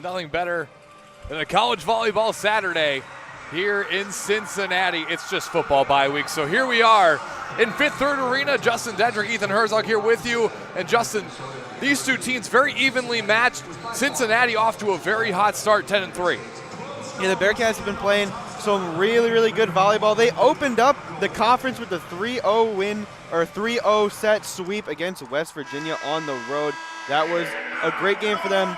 nothing better than a college volleyball Saturday here in Cincinnati. It's just football bye week, so here we are in Fifth Third Arena. Justin Dedrick, Ethan Herzog here with you. And Justin, these two teams very evenly matched. Cincinnati off to a very hot start, 10-3. Yeah, the Bearcats have been playing some really, really good volleyball. They opened up the conference with a 3-0 win, or 3-0 set sweep against West Virginia on the road. That was a great game for them.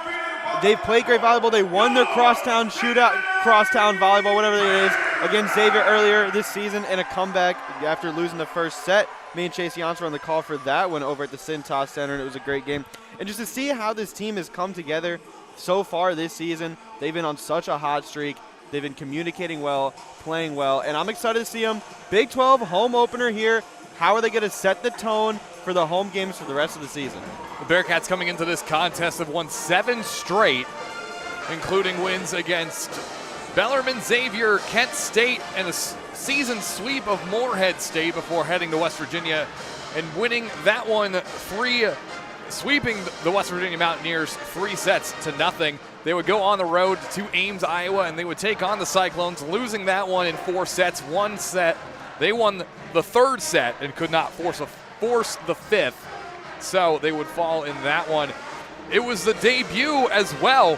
They've played great volleyball. They won their crosstown shootout, crosstown volleyball, whatever it is, against Xavier earlier this season, and a comeback after losing the first set. Me and Chase Yance were on the call for that one over at the Cintas Center, and it was a great game. And just to see how this team has come together so far this season, they've been on such a hot streak. They've been communicating well, playing well, and I'm excited to see them. Big 12 home opener here. How are they going to set the tone for the home games for the rest of the season? The Bearcats coming into this contest have won 7 straight, including wins against Bellarmine, Xavier, Kent State, and a season sweep of Morehead State before heading to West Virginia and winning that one sweeping the West Virginia Mountaineers 3-0. They would go on the road to Ames, Iowa, and they would take on the Cyclones, losing that one in 4 sets. One set, they won the third set and could not force the fifth, so they would fall in that one. It was the debut as well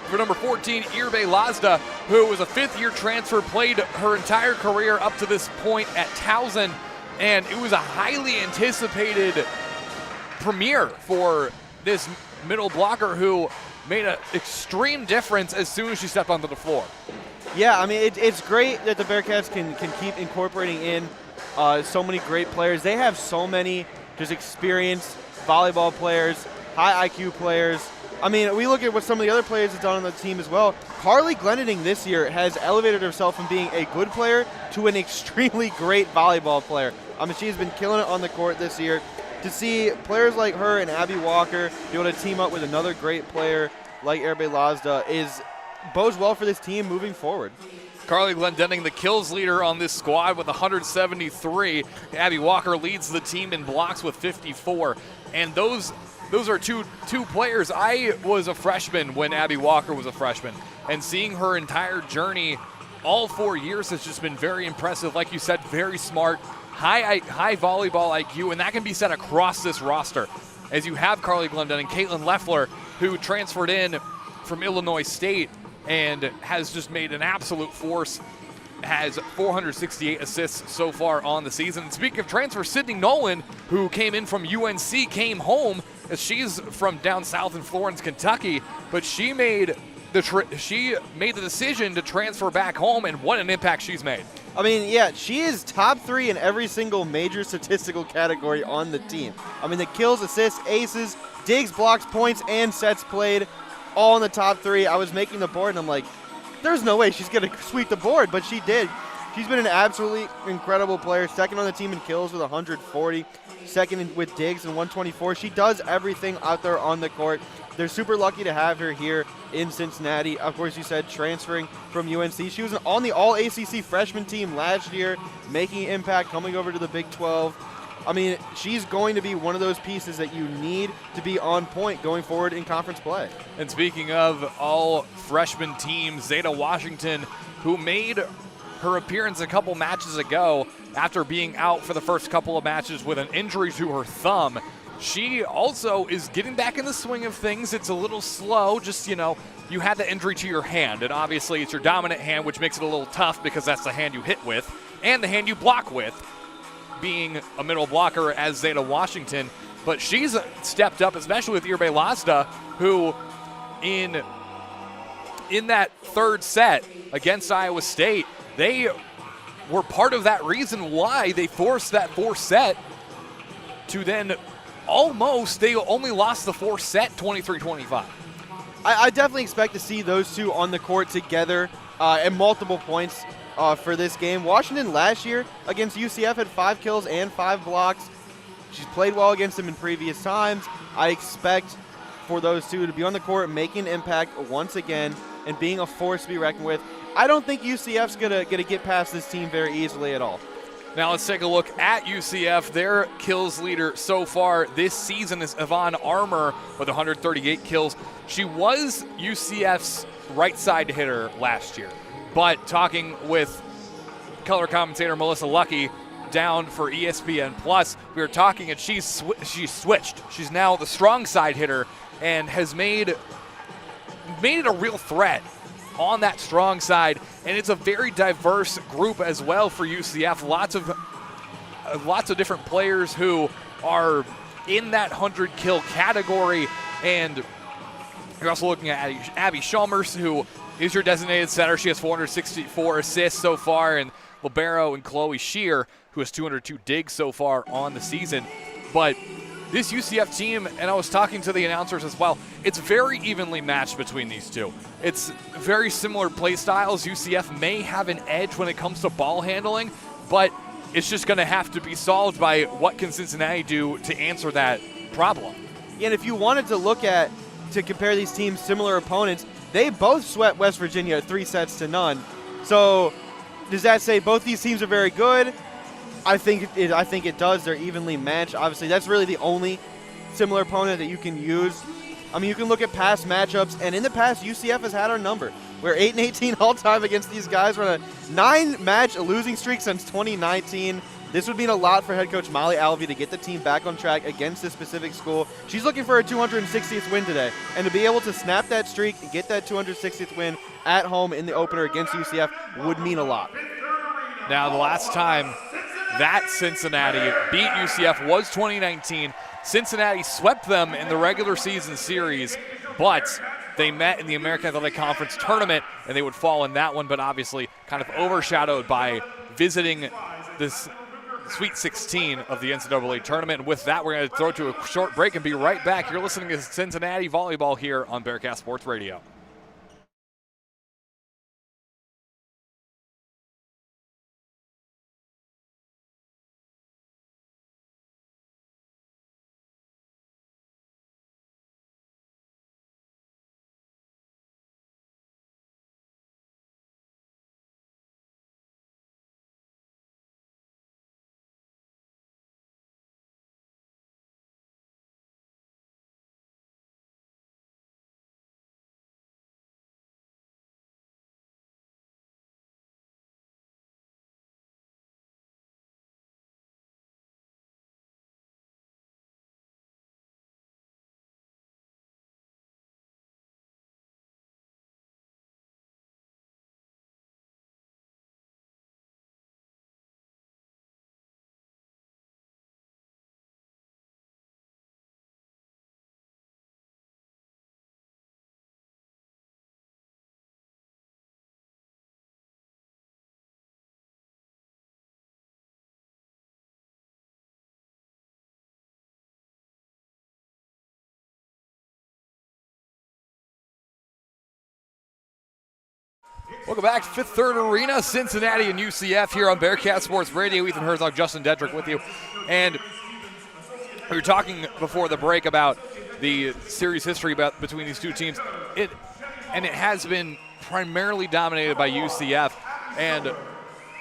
for number 14, Irbe Lazda, who was a fifth-year transfer, played her entire career up to this point at Towson, and it was a highly anticipated premiere for this middle blocker who made an extreme difference as soon as she stepped onto the floor. Yeah, I mean, it's great that the Bearcats can keep incorporating in so many great players. They have so many just experienced volleyball players, high IQ players. I mean, we look at what some of the other players have done on the team as well. Carly Glendinning this year has elevated herself from being a good player to an extremely great volleyball player. I mean, she's been killing it on the court this year. To see players like her and Abby Walker be able to team up with another great player like Irbe Lazda bodes well for this team moving forward. Carly Glendinning, the kills leader on this squad with 173. Abby Walker leads the team in blocks with 54. And those are two players. I was a freshman when Abby Walker was a freshman, and seeing her entire journey all 4 years has just been very impressive. Like you said, very smart, high volleyball IQ, and that can be said across this roster. As you have Carly Glendinning, Caitlin Leffler, who transferred in from Illinois State and has just made an absolute force, has 468 assists so far on the season. And speaking of transfer, Sydney Nolan, who came in from UNC, came home, as she's from down south in Florence, Kentucky, but she made the decision to transfer back home, and what an impact she's made. I mean, yeah, she is top 3 in every single major statistical category on the team. I mean, the kills, assists, aces, digs, blocks, points, and sets played, all in the top 3. I was making the board, and I'm like, there's no way she's going to sweep the board, but she did. She's been an absolutely incredible player, second on the team in kills with 140, second with digs and 124. She does everything out there on the court. They're super lucky to have her here in Cincinnati. Of course, you said transferring from UNC. She was on the All-ACC freshman team last year, making an impact, coming over to the Big 12. I mean, she's going to be one of those pieces that you need to be on point going forward in conference play. And speaking of all freshman teams, Zeta Washington, who made her appearance a couple matches ago after being out for the first couple of matches with an injury to her thumb, she also is getting back in the swing of things. It's a little slow, just, you had the injury to your hand, and obviously it's your dominant hand, which makes it a little tough because that's the hand you hit with and the hand you block with, being a middle blocker as Zeta Washington. But she's stepped up, especially with Irbe Lazda, who in that third set against Iowa State, they were part of that reason why they forced that fourth set to then they only lost the fourth set 23-25. I definitely expect to see those two on the court together at multiple points for this game. Washington last year against UCF had 5 kills and 5 blocks. She's played well against them in previous times. I expect for those two to be on the court, making an impact once again, and being a force to be reckoned with. I don't think UCF's gonna get past this team very easily at all. Now let's take a look at UCF. Their kills leader so far this season is Yvonne Armour with 138 kills. She was UCF's right side hitter last year, but talking with color commentator Melissa Lucky down for ESPN Plus, we were talking and she's switched. She's now the strong side hitter and has made it a real threat on that strong side, and it's a very diverse group as well for UCF. Lots of different players who are in that 100 kill category, and you're also looking at Abby Chalmers, who is your designated setter. She has 464 assists so far, and libero and Chloe Shear, who has 202 digs so far on the season. But this UCF team, and I was talking to the announcers as well, it's very evenly matched between these two. It's very similar play styles. UCF may have an edge when it comes to ball handling, but it's just going to have to be solved by what can Cincinnati do to answer that problem. And if you wanted to compare these teams, similar opponents, they both swept West Virginia 3-0. So does that say both these teams are very good? I think it does. They're evenly matched. Obviously, that's really the only similar opponent that you can use. I mean, you can look at past matchups, and in the past, UCF has had our number. We're 8-18 all time against these guys. We're on a 9-match losing streak since 2019. This would mean a lot for head coach Molly Alvey to get the team back on track against this specific school. She's looking for a 260th win today, and to be able to snap that streak and get that 260th win at home in the opener against UCF would mean a lot. Now, the last time that Cincinnati beat UCF was 2019. Cincinnati swept them in the regular season series, but they met in the American Athletic Conference tournament, and they would fall in that one, but obviously kind of overshadowed by visiting this Sweet 16 of the NCAA tournament. And with that, we're going to throw to a short break and be right back. You're listening to Cincinnati Volleyball here on Bearcast Sports Radio. Welcome back to Fifth Third Arena, Cincinnati and UCF here on Bearcast Sports Radio. Ethan Herzog, Justin Dedrick with you. And we were talking before the break about the series history between these two teams. It has been primarily dominated by UCF. And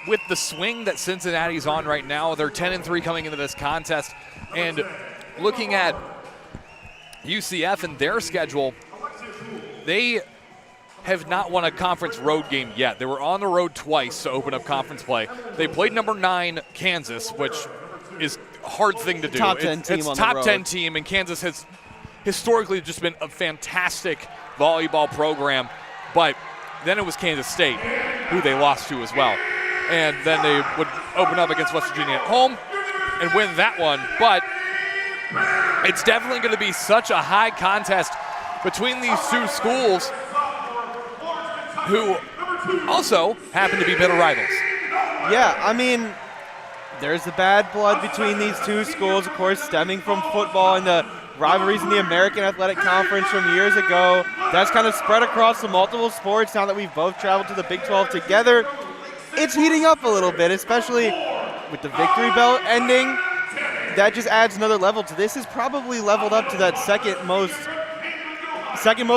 with the swing that Cincinnati's on right now, they're 10-3 coming into this contest. And looking at UCF and their schedule, they have not won a conference road game yet. They were on the road twice to open up conference play. They played number 9 Kansas, which is a hard thing to do. Top 10 team it's on top the road. 10 team, and Kansas has historically just been a fantastic volleyball program. But then it was Kansas State, who they lost to as well. And then they would open up against West Virginia at home and win that one. But it's definitely going to be such a high contest between these two schools, who also happen to be bitter rivals. Yeah, I mean, there's the bad blood between these two schools, of course, stemming from football and the rivalries in the American Athletic Conference from years ago. That's kind of spread across the multiple sports now that we've both traveled to the Big 12 together. It's heating up a little bit, especially with the victory bell ending. That just adds another level to this. Is probably leveled up to that second most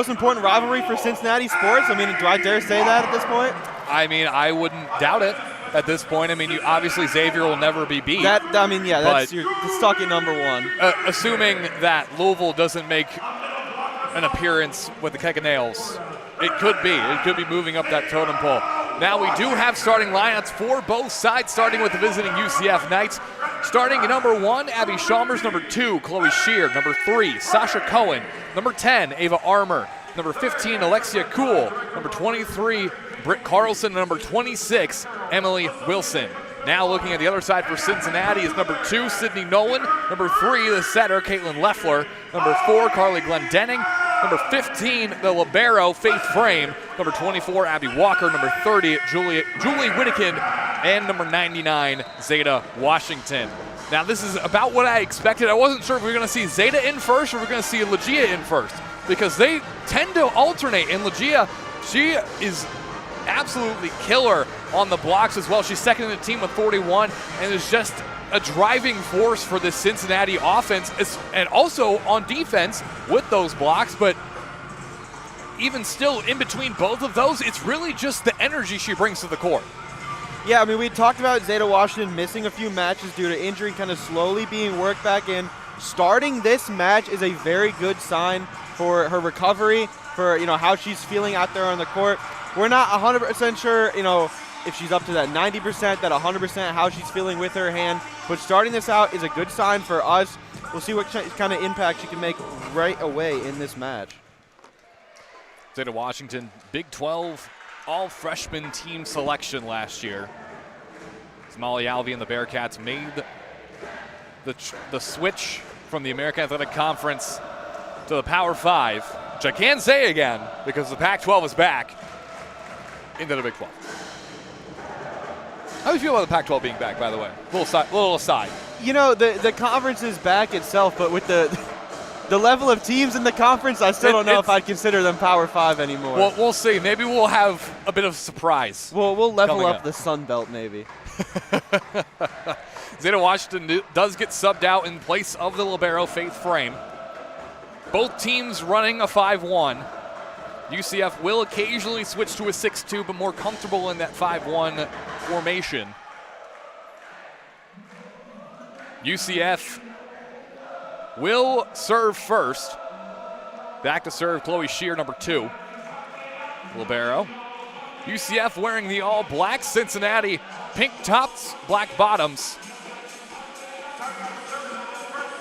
important rivalry for Cincinnati sports. I mean, do I dare say that at this point? I mean, I wouldn't doubt it. at this point. I mean, obviously Xavier will never be beat. That's you're stuck at number one. Assuming that Louisville doesn't make an appearance with the keg of nails, it could be. It could be moving up that totem pole. Now we do have starting lineups for both sides, starting with the visiting UCF Knights. Starting at number 1, Abby Chalmers. Number 2, Chloe Shear. Number 3, Sasha Cohen. Number 10, Ava Armour. Number 15, Alexia Kuhl. Number 23, Britt Carlson. Number 26, Emily Wilson. Now looking at the other side for Cincinnati is number 2, Sydney Nolan. Number 3, the setter, Caitlin Leffler. Number 4, Carly Glendenning. Number 15, the libero, Faith Frame. Number 24, Abby Walker. Number 30, Julie Whittekin. And number 99, Zeta Washington. Now this is about what I expected. I wasn't sure if we were going to see Zeta in first or we we're going to see Legia in first, because they tend to alternate. And Legia, she is absolutely killer on the blocks as well. She's second in the team with 41 and is just a driving force for this Cincinnati offense, and also on defense with those blocks. But even still, in between both of those, it's really just the energy she brings to the court. Yeah, I mean, we talked about Zeta Washington missing a few matches due to injury, kind of slowly being worked back in. Starting this match is a very good sign for her recovery, for how she's feeling out there on the court. We're not 100% sure, if she's up to that 90%, that 100%, how she's feeling with her hand. But starting this out is a good sign for us. We'll see what kind of impact she can make right away in this match. Zeta Washington, Big 12 all-freshman team selection last year. Molly Alvey and the Bearcats made the switch from the American Athletic Conference to the Power 5, which I can't say again because the Pac-12 is back, into the Big 12. How do you feel about the Pac-12 being back, by the way? Little aside. The conference is back itself, but with the level of teams in the conference, I still don't know if I'd consider them Power 5 anymore. Well, we'll see. Maybe we'll have a bit of surprise. We'll level up the Sun Belt, maybe. Zeta Washington does get subbed out in place of the libero, Faith Frame. Both teams running a 5-1. UCF will occasionally switch to a 6-2, but more comfortable in that 5-1 formation. UCF will serve first. Back to serve Chloe Shear, number 2. Libero. UCF wearing the all-black, Cincinnati pink tops, black bottoms.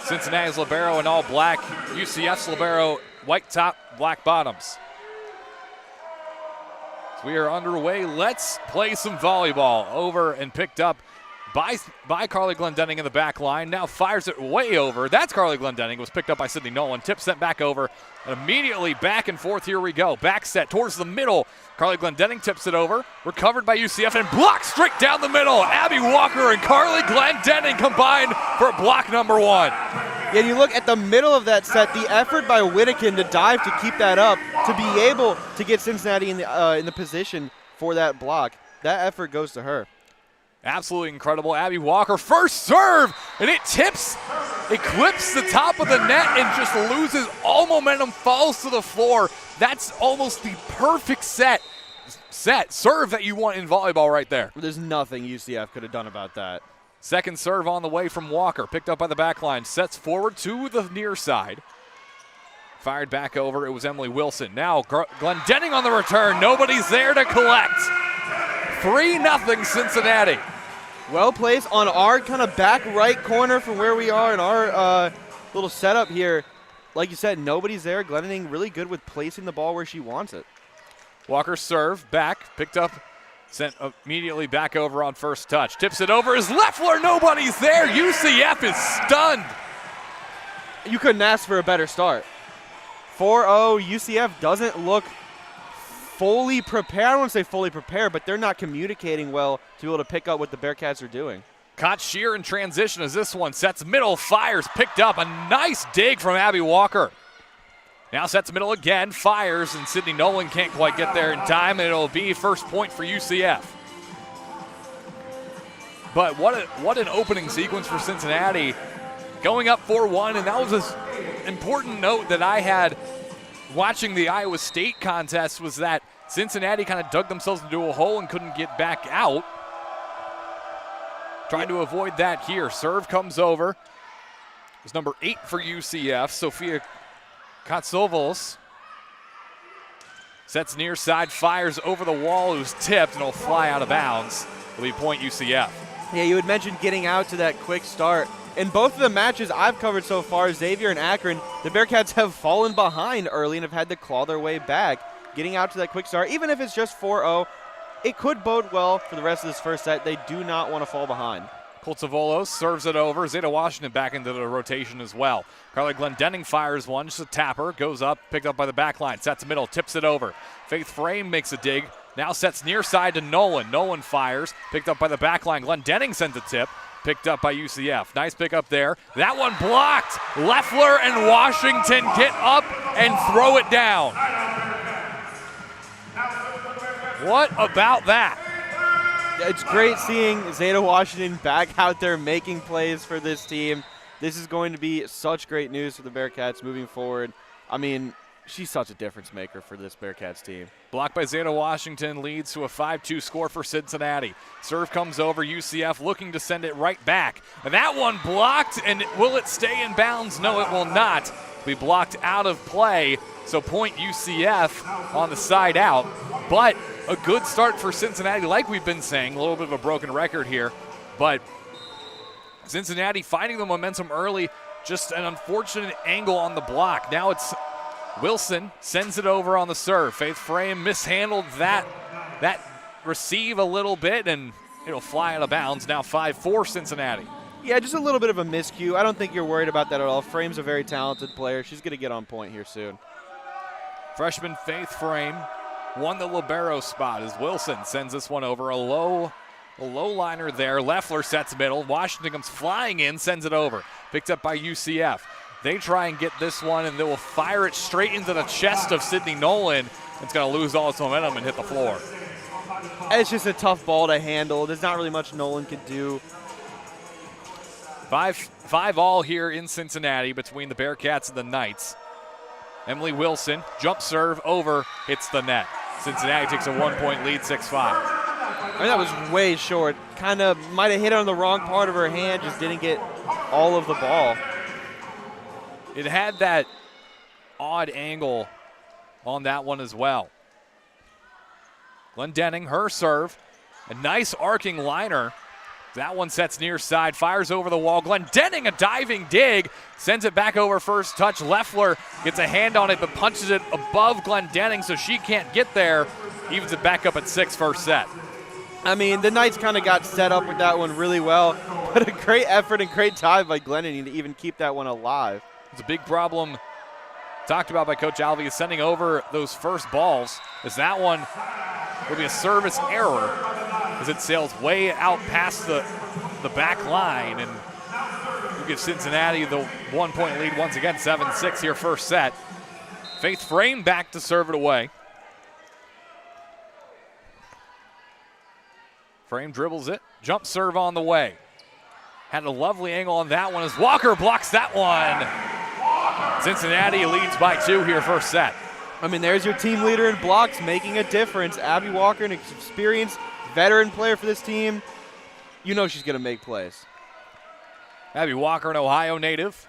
Cincinnati's libero in all black. UCF's libero, white top, black bottoms. So we are underway. Let's play some volleyball. Over and picked up by Carly Glendenning in the back line. Now fires it way over. That's Carly Glendenning. Was picked up by Sydney Nolan. Tip sent back over. And immediately back and forth. Here we go. Back set towards the middle. Carly Glendenning tips it over. Recovered by UCF and blocked straight down the middle. Abby Walker and Carly Glendenning combined for block number 1. Yeah, you look at the middle of that set, the effort by Whittekin to dive to keep that up, to be able to get Cincinnati in the position for that block. That effort goes to her. Absolutely incredible. Abby Walker, first serve, and it tips, it clips the top of the net and just loses all momentum, falls to the floor. That's almost the perfect set serve that you want in volleyball right there. There's nothing UCF could have done about that. Second serve on the way from Walker, picked up by the back line, sets forward to the near side. Fired back over, it was Emily Wilson. Now Glendenning on the return, nobody's there to collect. 3-0 Cincinnati. Well placed on our kind of back right corner from where we are in our little setup here. Like you said, nobody's there. Glendenning really good with placing the ball where she wants it. Walker serve, back, picked up, sent immediately back over on first touch. Tips it over, is Leffler, nobody's there. UCF is stunned. You couldn't ask for a better start. 4-0, UCF doesn't look fully prepared. I don't want to say fully prepared, but they're not communicating well to be able to pick up what the Bearcats are doing. Caught Shear in transition as this one sets middle, fires, picked up. A nice dig from Abby Walker. Now sets middle again, fires, and Sydney Nolan can't quite get there in time, and it'll be first point for UCF. But what an opening sequence for Cincinnati. Going up 4-1, and that was an important note that I had watching the Iowa State contest, was that Cincinnati kind of dug themselves into a hole and couldn't get back out. Trying to avoid that here. Serve comes over. It's number 8 for UCF, Sophia Katsovos. Sets near side, fires over the wall, who's tipped, and will fly out of bounds. It'll be point UCF. Yeah, you had mentioned getting out to that quick start. In both of the matches I've covered so far, Xavier and Akron, the Bearcats have fallen behind early and have had to claw their way back. Getting out to that quick start, even if it's just 4-0, it could bode well for the rest of this first set. They do not want to fall behind. Coltsavolos serves it over. Zeta Washington back into the rotation as well. Carly Glendenning fires one, just a tapper, goes up, picked up by the back line, sets middle, tips it over. Faith Frame makes a dig, now sets near side to Nolan. Nolan fires, picked up by the back line. Glendenning sends a tip, picked up by UCF. Nice pick up there. That one blocked. Leffler and Washington get up and throw it down. What about that? It's great seeing Zeta Washington back out there making plays for this team. This is going to be such great news for the Bearcats moving forward. I mean, she's such a difference maker for this Bearcats team. Blocked by Zeta Washington leads to a 5-2 score for Cincinnati. Serve comes over, UCF looking to send it right back. And that one blocked, and will it stay in bounds? No, it will not. Be blocked out of play, so point UCF on the side out. But a good start for Cincinnati, like we've been saying, a little bit of a broken record here. But Cincinnati finding the momentum early, just an unfortunate angle on the block. Now it's Wilson, sends it over on the serve. Faith Frame mishandled that receive a little bit, and it'll fly out of bounds. Now 5-4 Cincinnati. Yeah, just a little bit of a miscue. I don't think you're worried about that at all. Frame's a very talented player. She's going to get on point here soon. Freshman Faith Frame won the libero spot as Wilson sends this one over. A low liner there. Leffler sets middle. Washington comes flying in, sends it over. Picked up by UCF. They try and get this one, and they will fire it straight into the chest of Sydney Nolan. It's going to lose all its momentum and hit the floor. It's just a tough ball to handle. There's not really much Nolan can do. 5-5 here in Cincinnati between the Bearcats and the Knights. Emily Wilson, jump serve over, hits the net. Cincinnati takes a 1-point lead, 6-5. I mean, that was way short. Kind of might have hit on the wrong part of her hand, just didn't get all of the ball. It had that odd angle on that one as well. Glendenning, her serve. A nice arcing liner. That one sets near side, fires over the wall. Glendenning, a diving dig, sends it back over first touch. Leffler gets a hand on it, but punches it above Glendenning, so she can't get there. Evens it back up at 6 first set. I mean, the Knights kind of got set up with that one really well, but a great effort and great dive by Glendenning to even keep that one alive. It's a big problem talked about by Coach Alvey is sending over those first balls, as that one will be a service error as it sails way out past the back line, and will give Cincinnati the 1-point lead once again, 7-6 here first set. Faith Frame back to serve it away. Frame dribbles it, jump serve on the way. Had a lovely angle on that one as Walker blocks that one. Cincinnati leads by 2 here first set. I mean, there's your team leader in blocks making a difference. Abby Walker, an experienced veteran player for this team. You know she's going to make plays. Abby Walker, an Ohio native.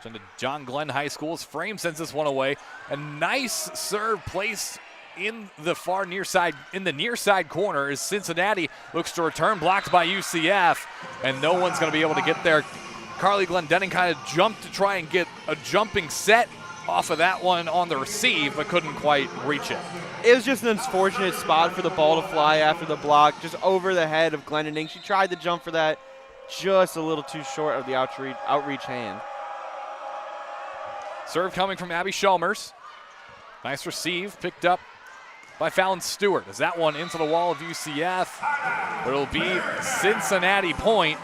Sent to John Glenn High School. Frame sends this one away. A nice serve placed in the far near side, in the near side corner as Cincinnati looks to return, blocked by UCF, and no one's going to be able to get there. Carly Glendenning kind of jumped to try and get a jumping set off of that one on the receive, but couldn't quite reach it. It was just an unfortunate spot for the ball to fly after the block, just over the head of Glendenning. She tried to jump for that, just a little too short of the outreach hand. Serve coming from Abby Chalmers. Nice receive, picked up by Fallon Stewart. As that one into the wall of UCF, but it'll be Cincinnati point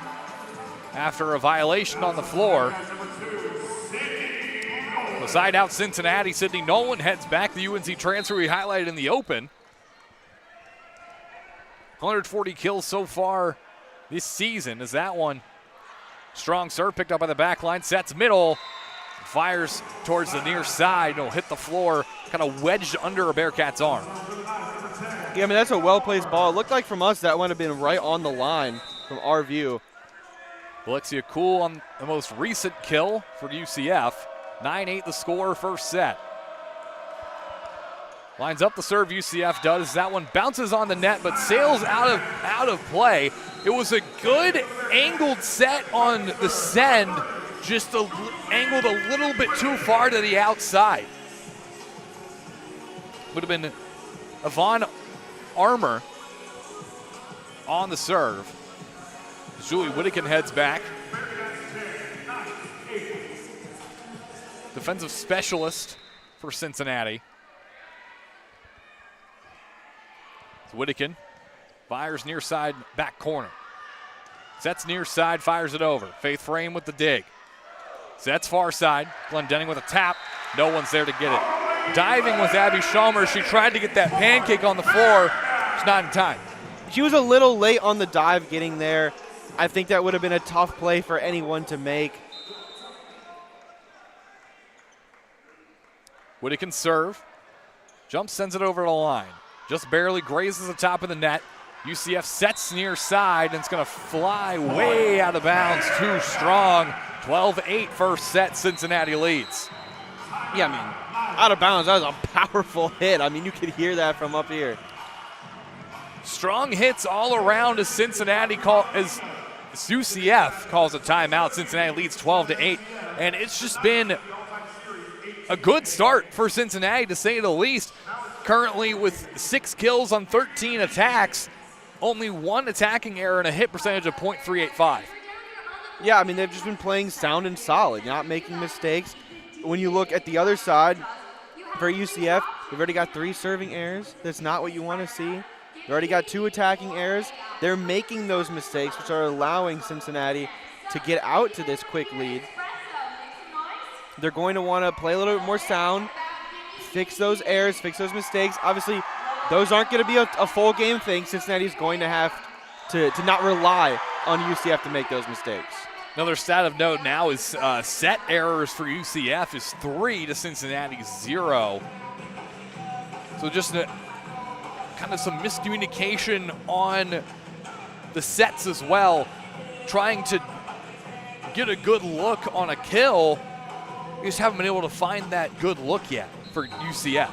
after a violation on the floor. The side out Cincinnati. Sydney Nolan heads back. The UNC transfer we highlighted in the open. 140 kills so far this season. As that one, strong serve picked up by the back line, sets middle, fires towards the near side. It'll hit the floor, kind of wedged under a Bearcat's arm. Yeah, I mean, that's a well-placed ball. It looked like from us that would have been right on the line from our view. Alexia Kuhl on the most recent kill for UCF. 9-8 the score, first set. Lines up the serve, UCF does. That one bounces on the net but sails out of play. It was a good angled set on the send, just angled a little bit too far to the outside. Would have been Yvonne Armour on the serve. Julie Whittakin heads back. Defensive specialist for Cincinnati. Whittakin fires near side back corner. Sets near side, fires it over. Faith Frame with the dig. Sets far side. Glendenning with a tap. No one's there to get it. Diving with Abby Schalmer. She tried to get that pancake on the floor. It's not in time. She was a little late on the dive getting there. I think that would have been a tough play for anyone to make. Whittakin serve. Jump, sends it over the line. Just barely grazes the top of the net. UCF sets near side, and it's going to fly way out of bounds. Too strong. 12-8 first set, Cincinnati leads. Yeah, I mean, out of bounds, that was a powerful hit. I mean, you could hear that from up here. Strong hits all around as UCF calls a timeout. Cincinnati leads 12-8, and it's just been a good start for Cincinnati, to say the least. Currently with 6 kills on 13 attacks, only 1 attacking error and a hit percentage of .385. Yeah, I mean, they've just been playing sound and solid, not making mistakes. When you look at the other side, for UCF, they've already got 3 serving errors. That's not what you want to see. They've already got 2 attacking errors. They're making those mistakes, which are allowing Cincinnati to get out to this quick lead. They're going to want to play a little bit more sound, fix those errors, fix those mistakes. Obviously, those aren't going to be a full game thing. Cincinnati's going to have to not rely on UCF to make those mistakes. Another stat of note now is set errors for UCF is 3 to Cincinnati's 0. So just kind of some miscommunication on the sets as well. Trying to get a good look on a kill. You just haven't been able to find that good look yet for UCF.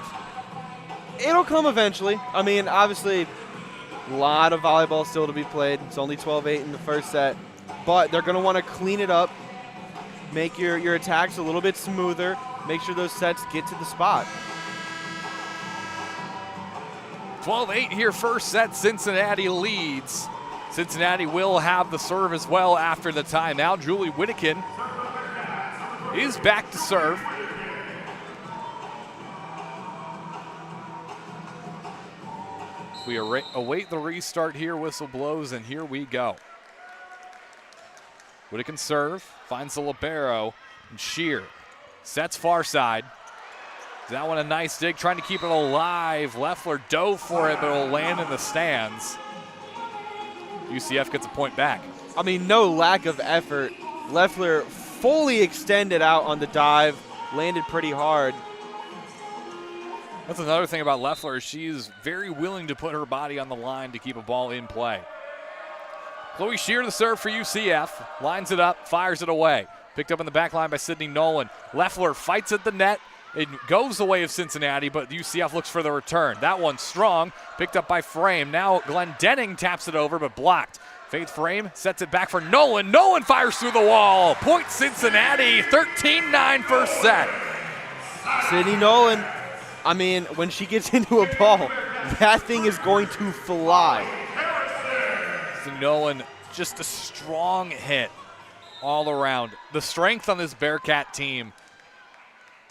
It'll come eventually. I mean, obviously, a lot of volleyball still to be played. It's only 12-8 in the first set. But they're going to want to clean it up, make your attacks a little bit smoother, make sure those sets get to the spot. 12-8 here, first set. Cincinnati leads. Cincinnati will have the serve as well after the timeout. Julie Whittakin is back to serve. We await the restart here. Whistle blows, and here we go. Whittakin serve, finds the libero, and Shear sets far side. That one a nice dig, trying to keep it alive. Leffler dove for it, but it'll land in the stands. UCF gets a point back. I mean, no lack of effort. Leffler fully extended out on the dive, landed pretty hard. That's another thing about Leffler. She's very willing to put her body on the line to keep a ball in play. Chloe Shear the serve for UCF. Lines it up, fires it away. Picked up in the back line by Sydney Nolan. Leffler fights at the net. It goes the way of Cincinnati, but UCF looks for the return. That one's strong. Picked up by Frame. Now Glendenning taps it over, but blocked. Faith Frame sets it back for Nolan. Nolan fires through the wall. Point Cincinnati, 13-9 first set. Sydney Nolan, I mean, when she gets into a ball, that thing is going to fly. So Nolan, just a strong hit all around. The strength on this Bearcat team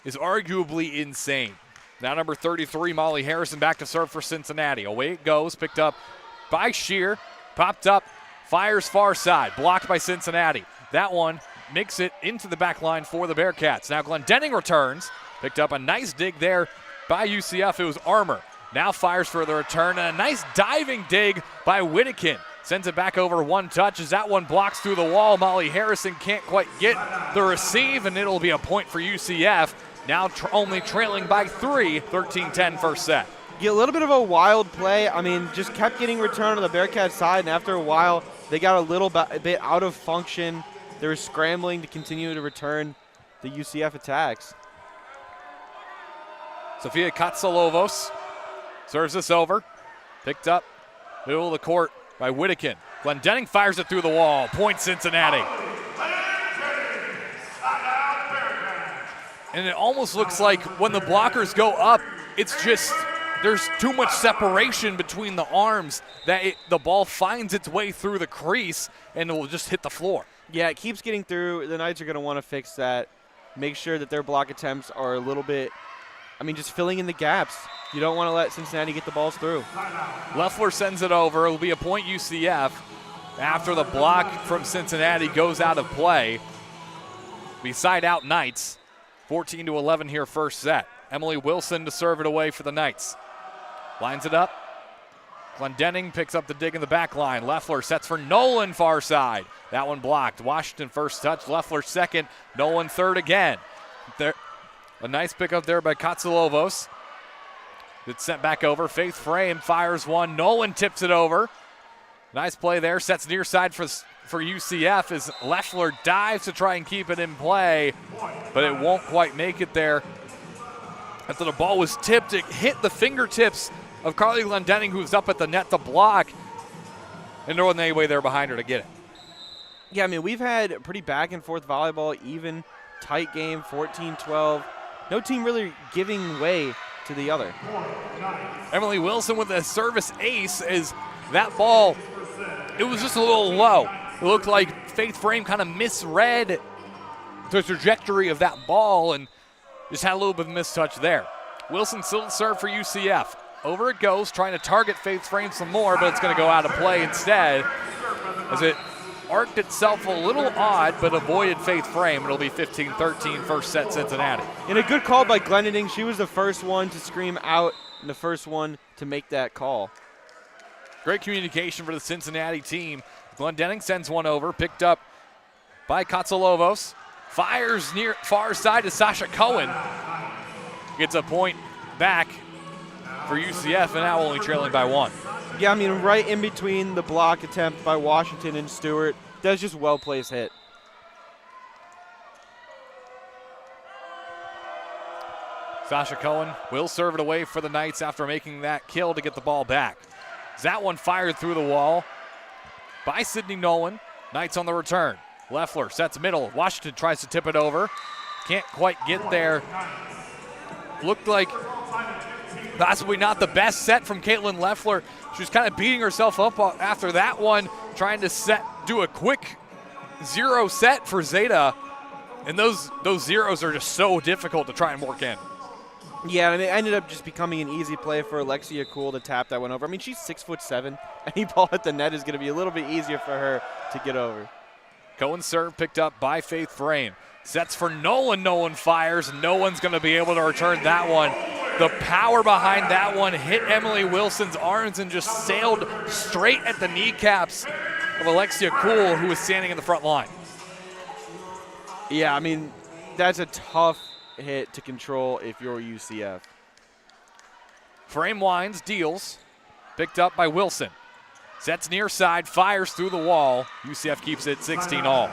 is arguably insane. Now number 33, Molly Harrison, back to serve for Cincinnati. Away it goes, picked up by Shear, popped up, fires far side, blocked by Cincinnati. That one makes it into the back line for the Bearcats. Now Glendenning returns, picked up a nice dig there by UCF. It was Armour. Now fires for the return, and a nice diving dig by Whittakin. Sends it back over one touch as that one blocks through the wall. Molly Harrison can't quite get the receive, and it'll be a point for UCF. Now only trailing by 3, 13-10 first set. a little bit of a wild play. I mean, just kept getting returned on the Bearcat side, and after a while, they got a little bit out of function. They were scrambling to continue to return the UCF attacks. Sofia Katsalovos serves this over. Picked up middle of the court by Whittakin. Glendenning fires it through the wall. Point Cincinnati. And it almost looks like when the blockers go up, it's just there's too much separation between the arms that the ball finds its way through the crease and it will just hit the floor. Yeah, it keeps getting through. The Knights are going to want to fix that. Make sure that their block attempts are a little bit, just filling in the gaps. You don't want to let Cincinnati get the balls through. Leffler sends it over. It will be a point UCF after the block from Cincinnati goes out of play. We side out Knights. 14-11 here first set. Emily Wilson to serve it away for the Knights. Lines it up. Glendenning picks up the dig in the back line. Leffler sets for Nolan far side. That one blocked. Washington first touch. Leffler second. Nolan third again. There, a nice pickup there by Katsalovos. It's sent back over. Faith Frame fires one. Nolan tips it over. Nice play there. Sets near side for UCF as Leffler dives to try and keep it in play, but it won't quite make it there. After the ball was tipped, it hit the fingertips of Carly Glendenning, who's up at the net to block, and there wasn't any way there behind her to get it. Yeah, we've had pretty back and forth volleyball, even tight game, 14-12. No team really giving way to the other. Emily Wilson with a service ace as that ball, it was just a little low. It looked like Faith Frame kind of misread the trajectory of that ball and just had a little bit of mistouch there. Wilson still to serve for UCF. Over it goes, trying to target Faith Frame some more, but it's going to go out of play instead as it arced itself a little odd but avoided Faith Frame. It'll be 15-13 first set Cincinnati. And a good call by Glendenning. She was the first one to scream out and the first one to make that call. Great communication for the Cincinnati team. Glendenning sends one over, picked up by Katsalovos. Fires near far side to Sasha Cohen. Gets a point back for UCF and now only trailing by one. Yeah, right in between the block attempt by Washington and Stewart. That's just well-placed hit. Sasha Cohen will serve it away for the Knights after making that kill to get the ball back. That one fired through the wall by Sydney Nolan. Knights on the return. Leffler sets middle. Washington tries to tip it over. Can't quite get there. Looked like possibly not the best set from Caitlin Leffler. She was kind of beating herself up after that one, trying to do a quick zero set for Zeta. And those zeros are just so difficult to try and work in. Yeah, and it ended up just becoming an easy play for Alexia Kuhl to tap that one over. She's 6'7". Any ball at the net is going to be a little bit easier for her to get over. Cohen's serve picked up by Faith Frame. Sets for Nolan. Nolan fires. No one's going to be able to return that one. The power behind that one hit Emily Wilson's arms and just sailed straight at the kneecaps of Alexia Kuhl, who was standing in the front line. Yeah, that's a tough hit to control if you're UCF. Frame winds, deals. Picked up by Wilson. Sets near side, fires through the wall. UCF keeps it 16-all.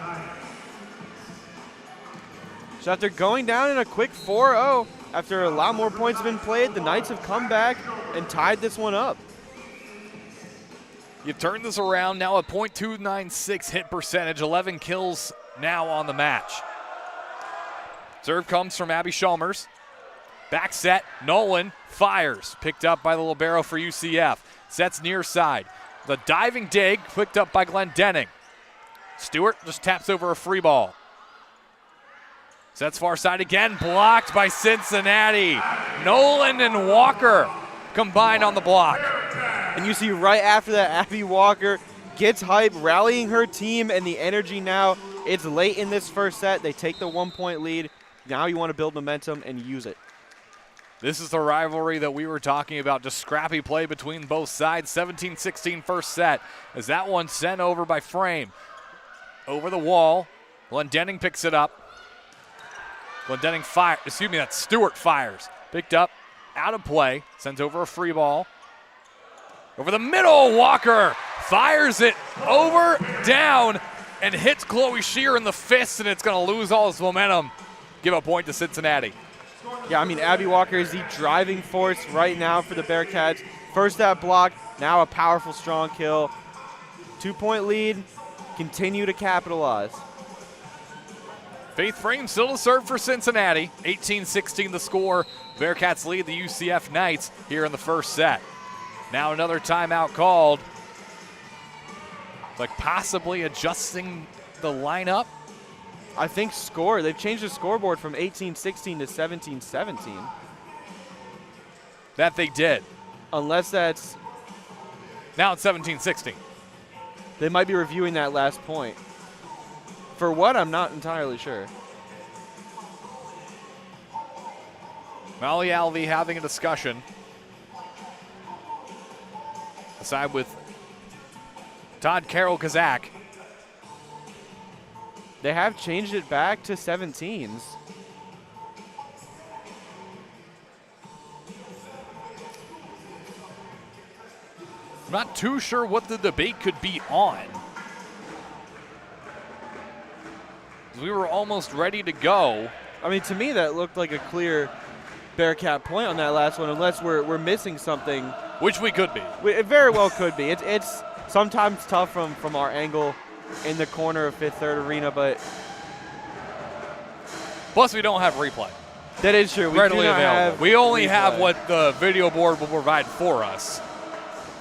So after going down in a quick 4-0, after a lot more points have been played, the Knights have come back and tied this one up. You turn this around, now a .296 hit percentage, 11 kills now on the match. Serve comes from Abby Chalmers. Back set, Nolan fires. Picked up by the libero for UCF. Sets near side. The diving dig picked up by Glendenning. Stewart just taps over a free ball. Sets far side again, blocked by Cincinnati. Nolan and Walker combined on the block. And you see right after that, Abby Walker gets hype, rallying her team and the energy now. It's late in this first set. They take the 1-point lead. Now you want to build momentum and use it. This is the rivalry that we were talking about, just scrappy play between both sides. 17-16 first set as that one sent over by Frame. Over the wall, Glendenning picks it up. Glendenning fires, that's Stewart fires. Picked up out of play. Sends over a free ball. Over the middle, Walker fires it over, down, and hits Chloe Shear in the fist, and it's going to lose all its momentum. Give a point to Cincinnati. Yeah, I mean, Abby Walker is the driving force right now for the Bearcats. First that block, now a powerful, strong kill. 2-point lead, continue to capitalize. Faith Frame still to serve for Cincinnati. 18-16 the score. Bearcats lead the UCF Knights here in the first set. Now another timeout called. Like possibly adjusting the lineup. I think they've changed the scoreboard from 18-16 to 17-17. That they did. Unless that's, Now it's 17-16. they might be reviewing that last point. For what, I'm not entirely sure. Molly Alvey having a discussion. Aside with Todd Carroll-Kazak. They have changed it back to 17s. I'm not too sure what the debate could be on. We were almost ready to go. I mean, to me, that looked like a clear Bearcat point on that last one, unless we're missing something. Which we could be. It very well could be. It's sometimes tough from our angle in the corner of Fifth Third Arena, but Plus, we don't have replay. that is true. We Readily do not available. have We only replay, have what the video board will provide for us.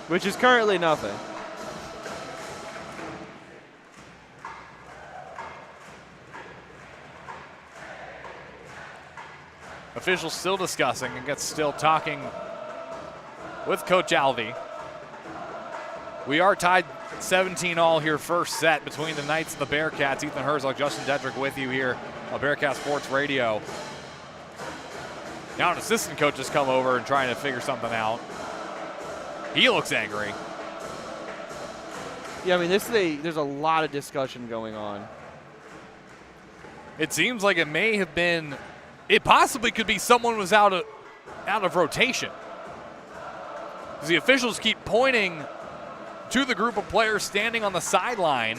which is currently nothing. Officials still discussing and gets still talking with Coach Alvey. We are tied 17-all here first set between the Knights and the Bearcats. Ethan Herzog, Justin Dedrick with you here on Bearcat Sports Radio. Now an assistant coach has come over and trying to figure something out. He looks angry. Yeah, I mean, there's a lot of discussion going on. It seems like it may have been, it possibly could be someone was out of rotation. Because the officials keep pointing to the group of players standing on the sideline,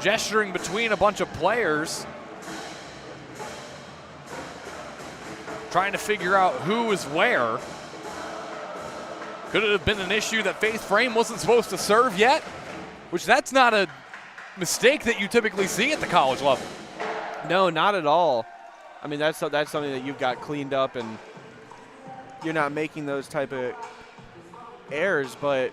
gesturing between a bunch of players, trying to figure out who is where. Could it have been an issue that Faith Frame wasn't supposed to serve yet? Which that's not a mistake that you typically see at the college level. No, not at all. I mean, that's something that you've got cleaned up, and you're not making those type of errors. But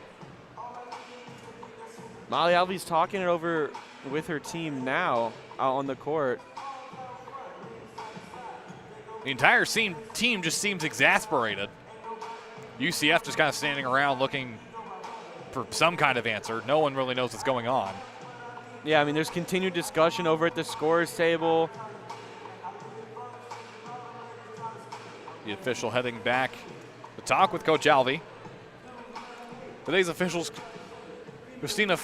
Molly Alvey's talking it over with her team now out on the court. The entire team just seems exasperated. UCF just kind of standing around looking for some kind of answer. No one really knows what's going on. Yeah, I mean, there's continued discussion over at the scorers table. The official heading back to talk with Coach Alvey. Today's officials, Christina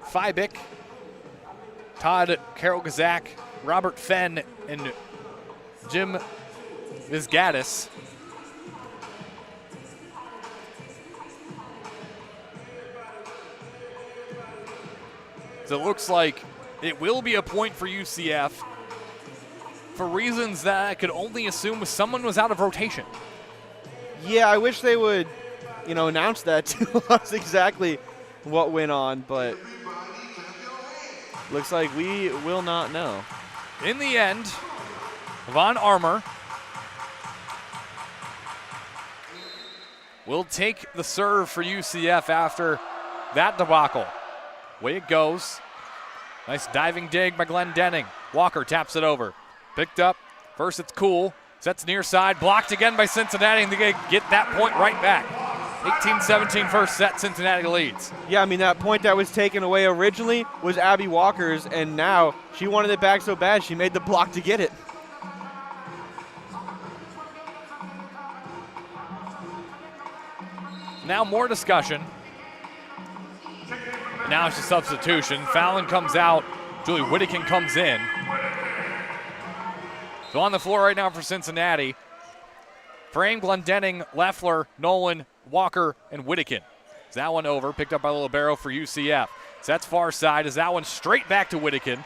Fybick, Todd Carroll-Kazak, Robert Fenn, and Jim Vizgadis. So it looks like it will be a point for UCF for reasons that I could only assume someone was out of rotation. Yeah, I wish they would, announce that to us exactly what went on, but looks like we will not know. In the end, Von Armour will take the serve for UCF after that debacle. Way it goes. Nice diving dig by Glenn Denning. Walker taps it over. Picked up. First it's Cool. Sets near side. Blocked again by Cincinnati, and they get that point right back. 18-17 first set. Cincinnati leads. Yeah, I mean, that point that was taken away originally was Abby Walker's, and now she wanted it back so bad she made the block to get it. Now more discussion. Now it's a substitution. Fallon comes out. Julie Whittakin comes in. So on the floor right now for Cincinnati Frame, Glendenning, Leffler, Nolan, Walker, and Whittakin. Is that one over? Picked up by Libero for UCF. Sets far side. Is that one straight back to Whittakin.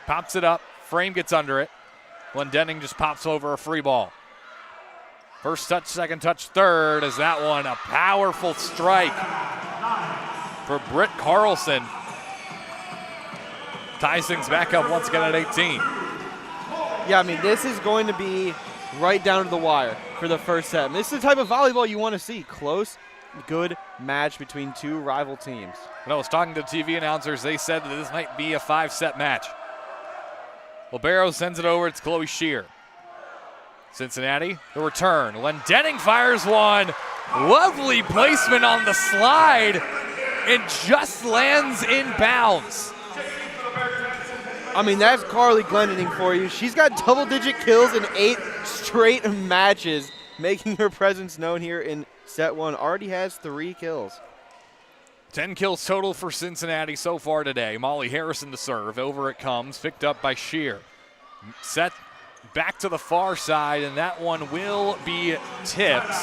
Pops it up. Frame gets under it. Glendenning just pops over a free ball. First touch, second touch, third. Is that one a powerful strike for Britt Carlson. Ties things back up once again at 18. Yeah, I mean, this is going to be right down to the wire for the first set. And this is the type of volleyball you want to see. Close, good match between two rival teams. When I was talking to TV announcers, they said that this might be a 5-set match. Libero sends it over. It's Chloe Shear. Cincinnati, the return. Glendenning fires one. Lovely placement on the slide. It just lands in bounds. I mean, that's Carly Glendenning for you. She's got double-digit kills in 8 straight matches, making her presence known here in set 1. Already has 3 kills. 10 kills total for Cincinnati so far today. Molly Harrison to serve. Over it comes. Picked up by Shear. Set back to the far side, and that one will be tipped.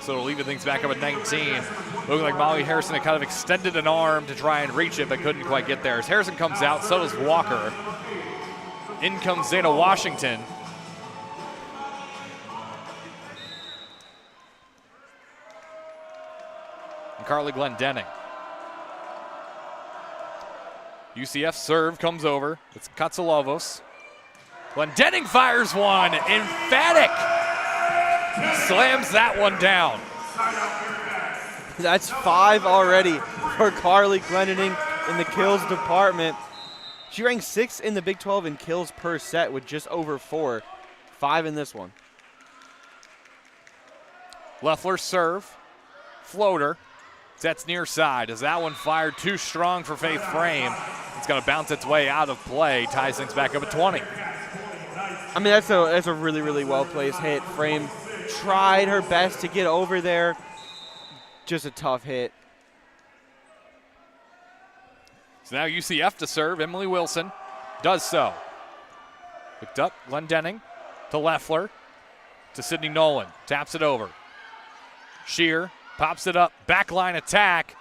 So it'll leave things back up at 19. Looking like Molly Harrison had kind of extended an arm to try and reach it, but couldn't quite get there. As Harrison comes out, so does Walker. In comes Zana Washington. And Carly Glendenning. UCF serve comes over. It's Katsalovos. Glendenning fires one. Emphatic. Slams that one down. That's 5 already for Carly Glendenning in the kills department. She ranks 6th in the Big 12 in kills per set with just over 4. 5 in this one. Leffler serve. Floater. Sets near side. Is that one fired too strong for Faith Frame? It's going to bounce its way out of play. Ties things back up at 20. I mean, that's a really, really well-placed hit. Frame tried her best to get over there. Just a tough hit. So now UCF to serve. Emily Wilson does so. Picked up. Glendenning to Leffler to Sydney Nolan. Taps it over. Shear pops it up. Backline attack.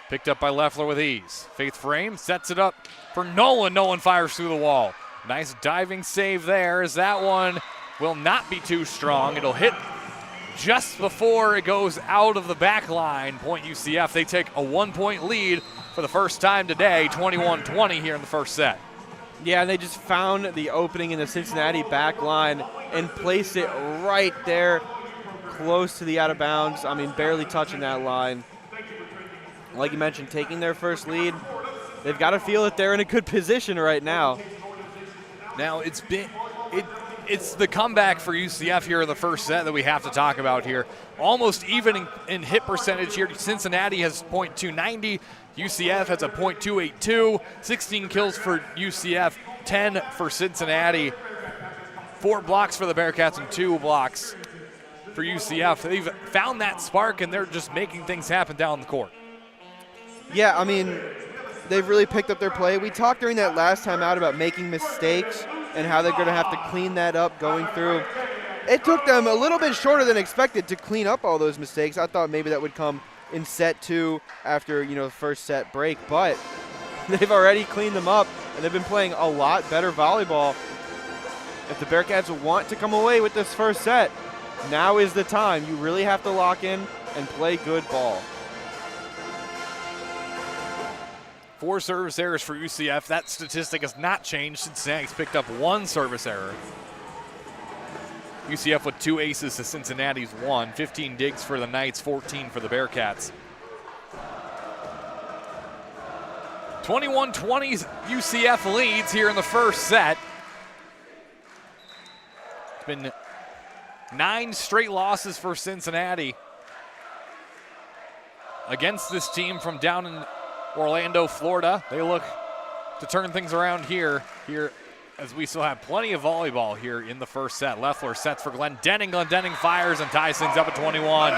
Picked up by Leffler with ease. Faith Frame sets it up for Nolan. Nolan fires through the wall. Nice diving save there, as that one will not be too strong. It'll hit just before it goes out of the back line. Point UCF. They take a 1-point lead for the first time today, 21-20 here in the first set. Yeah, and they just found the opening in the Cincinnati back line and placed it right there, close to the out of bounds. I mean, barely touching that line. Like you mentioned, taking their first lead. They've got to feel that they're in a good position right now. Now, it's the comeback for UCF here in the first set that we have to talk about here. Almost even in hit percentage here. Cincinnati has .290. UCF has a .282. 16 kills for UCF, 10 for Cincinnati. 4 blocks for the Bearcats and 2 blocks for UCF. They've found that spark, and they're just making things happen down the court. Yeah, I mean, they've really picked up their play. We talked during that last time out about making mistakes and how they're going to have to clean that up going through. It took them a little bit shorter than expected to clean up all those mistakes. I thought maybe that would come in set 2 after, the first set break, but they've already cleaned them up, and they've been playing a lot better volleyball. If the Bearcats want to come away with this first set, now is the time. You really have to lock in and play good ball. 4 service errors for UCF. That statistic has not changed. Cincinnati's picked up 1 service error. UCF with 2 aces to Cincinnati's 1. 15 digs for the Knights, 14 for the Bearcats. 21-20 UCF leads here in the first set. It's been 9 straight losses for Cincinnati against this team from down in Orlando, Florida. They look to turn things around here as we still have plenty of volleyball here in the first set. Leffler sets for Glendenning. Glendenning fires and ties things up at 21.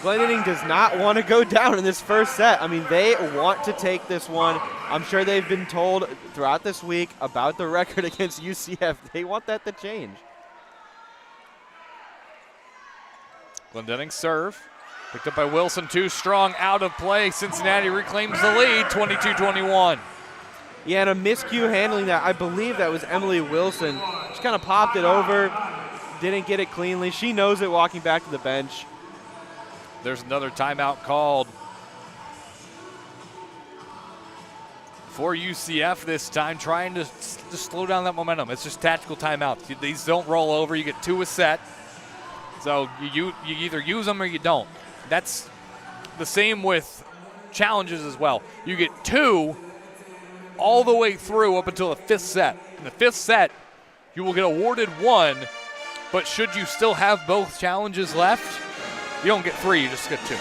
Glendenning does not want to go down in this first set. I mean, they want to take this one. I'm sure they've been told throughout this week about the record against UCF. They want that to change. Glendenning serve. Picked up by Wilson, too strong, out of play. Cincinnati reclaims the lead, 22-21. Yeah, and a miscue handling that. I believe that was Emily Wilson. She kind of popped it over, didn't get it cleanly. She knows it walking back to the bench. There's another timeout called for UCF this time, trying to just slow down that momentum. It's just tactical timeouts. These don't roll over. You get 2 a set. So you either use them or you don't. That's the same with challenges as well. You get 2 all the way through up until the 5th set. In the 5th set, you will get awarded 1, but should you still have both challenges left, you don't get 3, you just get 2.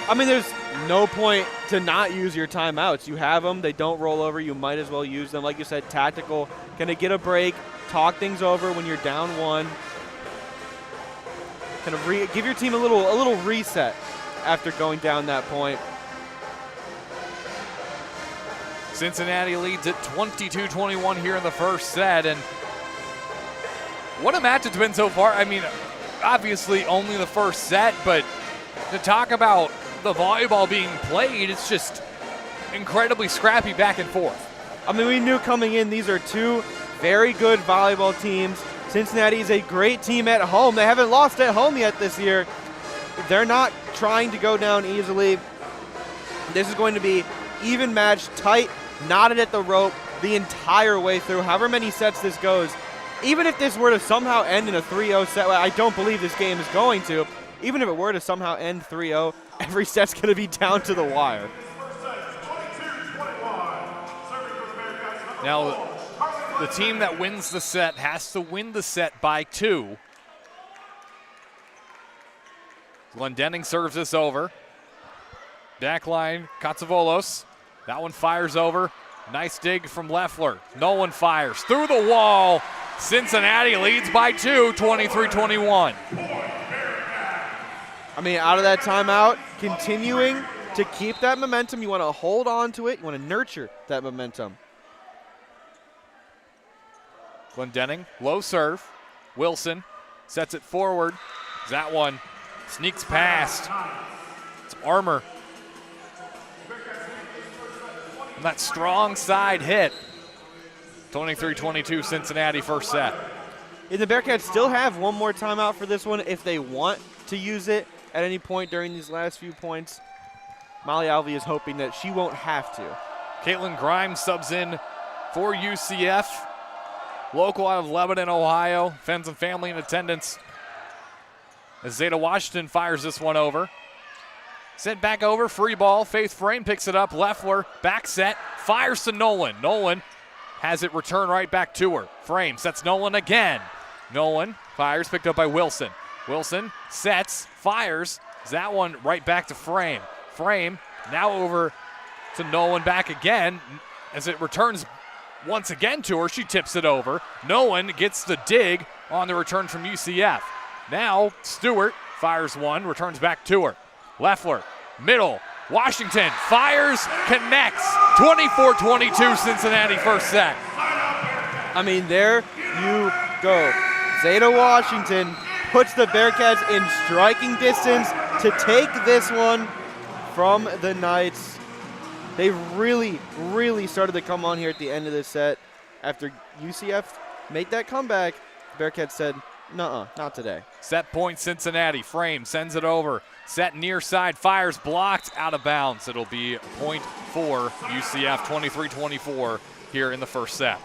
I mean, there's no point to not use your timeouts. You have them, they don't roll over, you might as well use them. Like you said, tactical, kind of get a break, talk things over when you're down 1. Kind of give your team a little reset after going down that point. Cincinnati leads at 22-21 here in the first set, and what a match it's been so far. I mean, obviously only the first set, but to talk about the volleyball being played, it's just incredibly scrappy back and forth. I mean, we knew coming in these are 2 very good volleyball teams. Cincinnati is a great team at home. They haven't lost at home yet this year. They're not trying to go down easily. This is going to be even match, tight, knotted at the rope the entire way through, however many sets this goes. Even if this were to somehow end in a 3-0 set, I don't believe this game is going to. Even if it were to somehow end 3-0, every set's going to be down to the wire. Now, the team that wins the set has to win the set by 2. Glendenning serves this over. Backline, Katsavolos. That one fires over. Nice dig from Leffler. No one fires. Through the wall. Cincinnati leads by 2, 23-21. I mean, out of that timeout, continuing to keep that momentum. You want to hold on to it. You want to nurture that momentum. Glendenning, low serve. Wilson sets it forward. That one sneaks past. It's Armour. And that strong side hit. 23-22 Cincinnati first set. And the Bearcats still have one more timeout for this one if they want to use it at any point during these last few points. Molly Alvey is hoping that she won't have to. Caitlin Grimes subs in for UCF. Local out of Lebanon, Ohio. Friends and family in attendance. As Zeta Washington fires this one over. Sent back over, free ball. Faith Frame picks it up. Leffler, back set, fires to Nolan. Nolan has it return right back to her. Frame sets Nolan again. Nolan fires, picked up by Wilson. Wilson sets, fires. That one right back to Frame. Frame now over to Nolan back again. As it returns once again to her, she tips it over. Nolan gets the dig on the return from UCF. Now Stewart fires one, returns back to her. Leffler, middle, Washington fires, connects. 24-22 Cincinnati first set. I mean, there you go. Zeta Washington puts the Bearcats in striking distance to take this one from the Knights. They really, really started to come on here at the end of this set. After UCF made that comeback, the Bearcats said, nuh-uh, not today. Set point Cincinnati. Frame sends it over. Set near side, fires, blocked, out of bounds. It'll be a point for UCF, 23-24 here in the first set.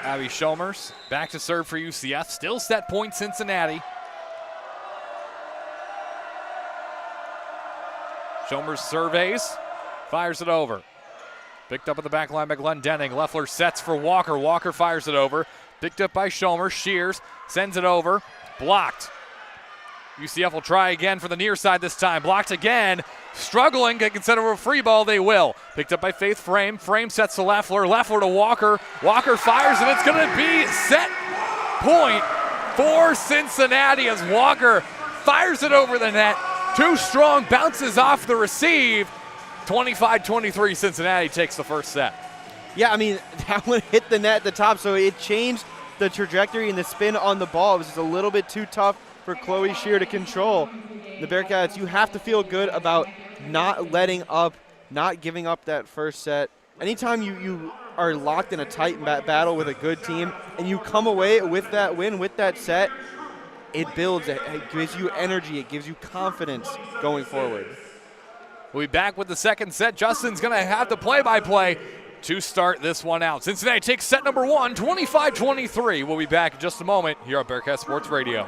Abby Shomers back to serve for UCF. Still set point Cincinnati. Shomers surveys, fires it over. Picked up at the back line by Glendenning. Leffler sets for Walker. Walker fires it over. Picked up by Shomers. Shears sends it over. Blocked. UCF will try again for the near side this time. Blocked again. Struggling. Instead of a free ball, they will. Picked up by Faith Frame. Frame sets to Leffler. Leffler to Walker. Walker fires, and it's going to be set point for Cincinnati as Walker fires it over the net. Too strong. Bounces off the receive. 25-23, Cincinnati takes the first set. Yeah, I mean, that one hit the net at the top, so it changed the trajectory and the spin on the ball. It was just a little bit too tough for Chloe Shear to control. The Bearcats, you have to feel good about not letting up, not giving up that first set. Anytime you are locked in a tight battle with a good team and you come away with that win, with that set, it builds, it gives you energy, it gives you confidence going forward. We'll be back with the second set. Justin's going to have the play-by-play to start this one out. Cincinnati takes set number one, 25-23. We'll be back in just a moment here on Bearcast Sports Radio.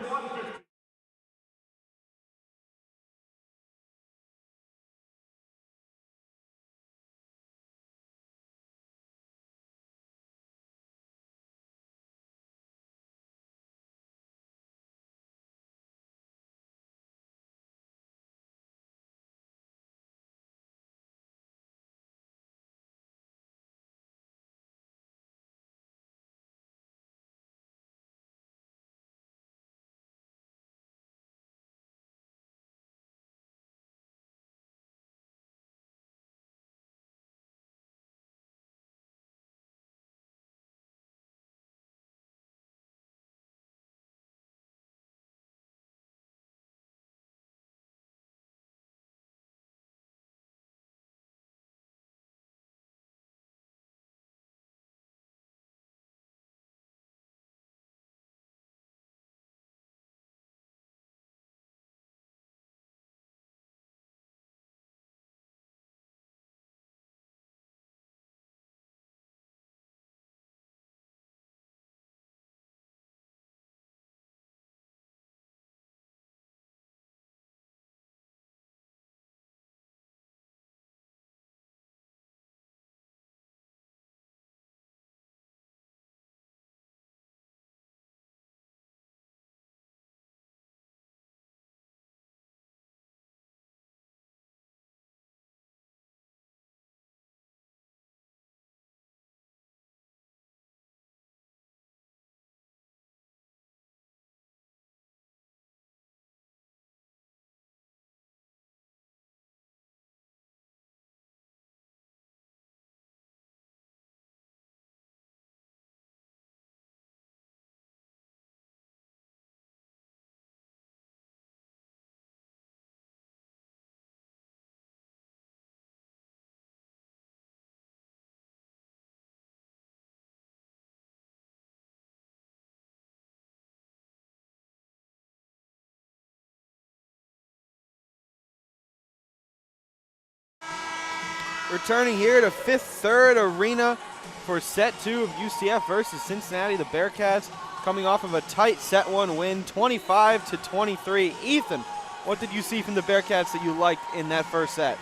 Returning here to Fifth Third Arena for set two of UCF versus Cincinnati. The Bearcats coming off of a tight set one win, 25-23. Ethan, what did you see from the Bearcats that you liked in that first set?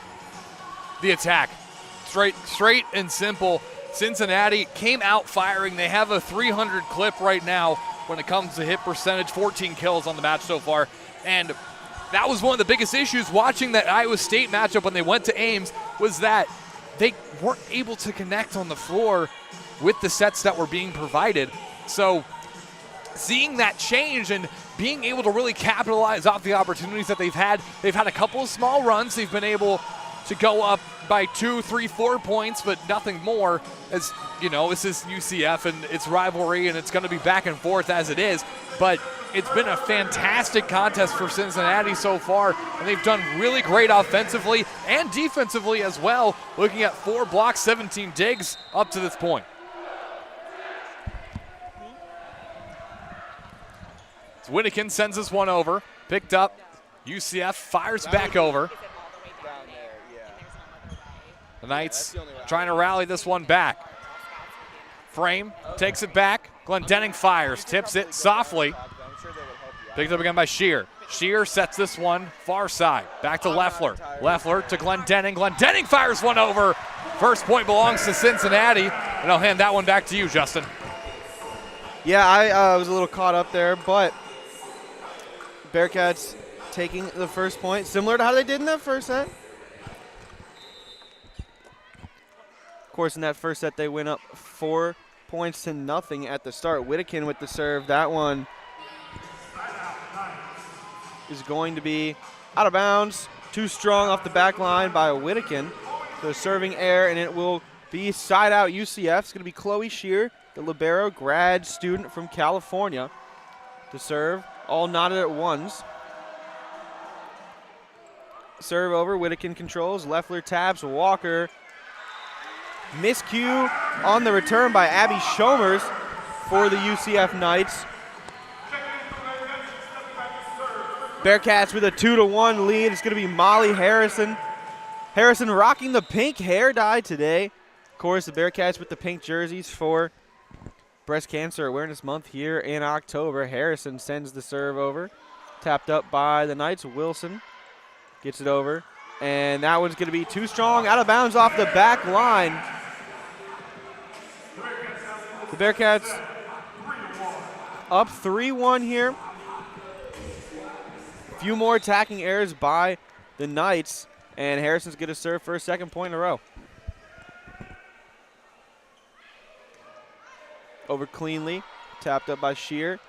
The attack. Straight and simple. Cincinnati came out firing. They have a 300 clip right now when it comes to hit percentage, 14 kills on the match so far. And that was one of the biggest issues watching that Iowa State matchup when they went to Ames, was that they weren't able to connect on the floor with the sets that were being provided. So seeing that change and being able to really capitalize off the opportunities that they've had a couple of small runs. They've been able to go up by 2, 3, 4 points, but nothing more. As you know, this is UCF and it's rivalry and it's going to be back and forth as it is. But it's been a fantastic contest for Cincinnati so far, and they've done really great offensively and defensively as well, looking at 4 blocks, 17 digs up to this point. So Winnikin sends this one over, picked up. UCF fires back over. The Knights trying to rally this one back. Frame takes it back. Glendenning fires, tips it softly. Picked up again by Shear. Shear sets this one far side. Back to Leffler. Leffler to Glendenning. Glendenning fires one over. First point belongs to Cincinnati. And I'll hand that one back to you, Justin. Yeah, I was a little caught up there, but Bearcats taking the first point, similar to how they did in that first set. Of course, in that first set, they went up 4 points to nothing at the start. Whittakin with the serve. That one is going to be out of bounds. Too strong off the back line by Whittakin. So serving air, and it will be side out UCF. It's going to be Chloe Shear, the libero grad student from California, to serve. All knotted at ones. Serve over, Whittakin controls. Leffler taps, Walker. Miscue on the return by Abby Shomers for the UCF Knights. Bearcats with a 2-1 lead. It's going to be Molly Harrison. Harrison rocking the pink hair dye today. Of course, the Bearcats with the pink jerseys for Breast Cancer Awareness Month here in October. Harrison sends the serve over. Tapped up by the Knights. Wilson gets it over. And that one's going to be too strong. Out of bounds off the back line. The Bearcats up 3-1 here. A few more attacking errors by the Knights. And Harrison's going to serve for a second point in a row. Over cleanly. Tapped up by Shear.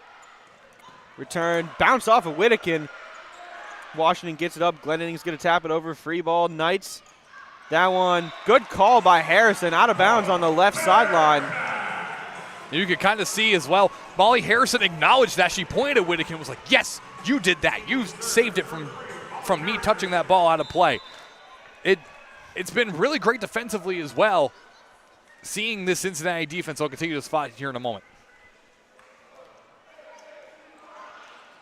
Return. Bounce off of Whittakin. Washington gets it up. Glendoning's going to tap it over. Free ball. Knights. That one. Good call by Harrison. Out of bounds on the left sideline. You could kind of see as well, Molly Harrison acknowledged that. She pointed at Whittakin and was like, yes, you did that. You saved it from me touching that ball out of play. It's been really great defensively as well. Seeing this Cincinnati defense, I'll continue to spot here in a moment.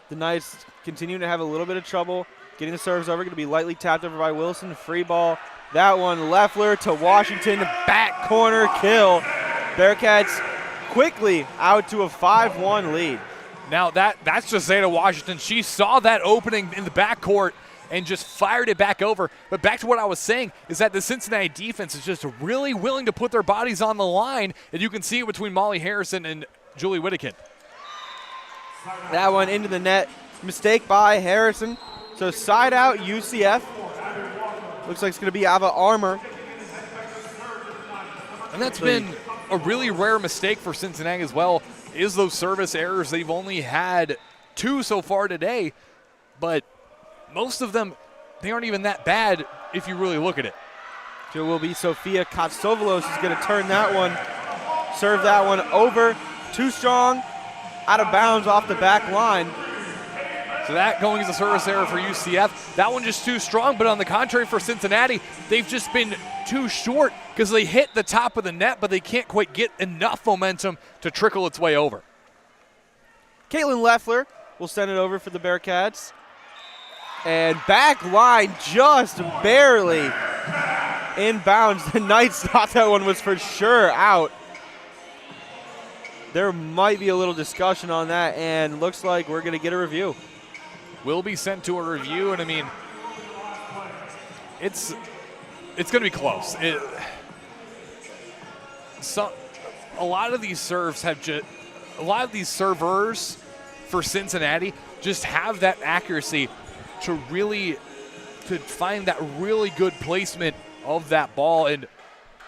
The Knights continuing to have a little bit of trouble getting the serves over. Going to be lightly tapped over by Wilson. Free ball. That one, Leffler to Washington. Back corner kill. Bearcats quickly out to a 5-1 lead. Now that's just Zeta Washington. She saw that opening in the backcourt and just fired it back over. But back to what I was saying is that the Cincinnati defense is just really willing to put their bodies on the line, and you can see it between Molly Harrison and Julie Whittakin. That one into the net. Mistake by Harrison. So side out UCF. Looks like it's going to be Ava Armour. And that's been a really rare mistake for Cincinnati as well, is those service errors. They've only had 2 so far today, but most of them, they aren't even that bad if you really look at it. So it will be Sophia Kotsovolos is going to turn that one, serve that one over. Too strong, out of bounds off the back line. So that going as a service error for UCF. That one just too strong, but on the contrary for Cincinnati, they've just been too short because they hit the top of the net, but they can't quite get enough momentum to trickle its way over. Caitlin Leffler will send it over for the Bearcats. And back line just barely inbounds. The Knights thought that one was for sure out. There might be a little discussion on that, and looks like we're going to get a review. Will be sent to a review, and I mean, it's going to be close. A lot of these serves have a lot of these servers for Cincinnati just have that accuracy to find that really good placement of that ball. And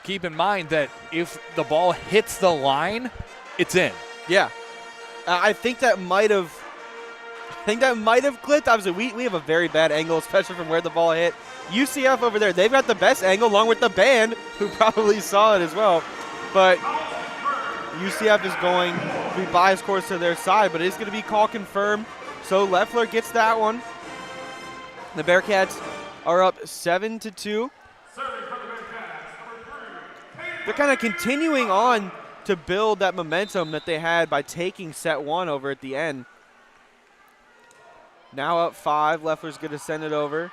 keep in mind that if the ball hits the line, it's in. Yeah, I think that might have clipped. Obviously, we have a very bad angle, especially from where the ball hit. UCF over there, they've got the best angle, along with the band, who probably saw it as well. But UCF is going to be biased course to their side, but it is going to be call confirmed. So Leffler gets that one. The Bearcats are up 7-2. They're kind of continuing on to build that momentum that they had by taking set 1 over at the end. Now up 5. Leffler's going to send it over.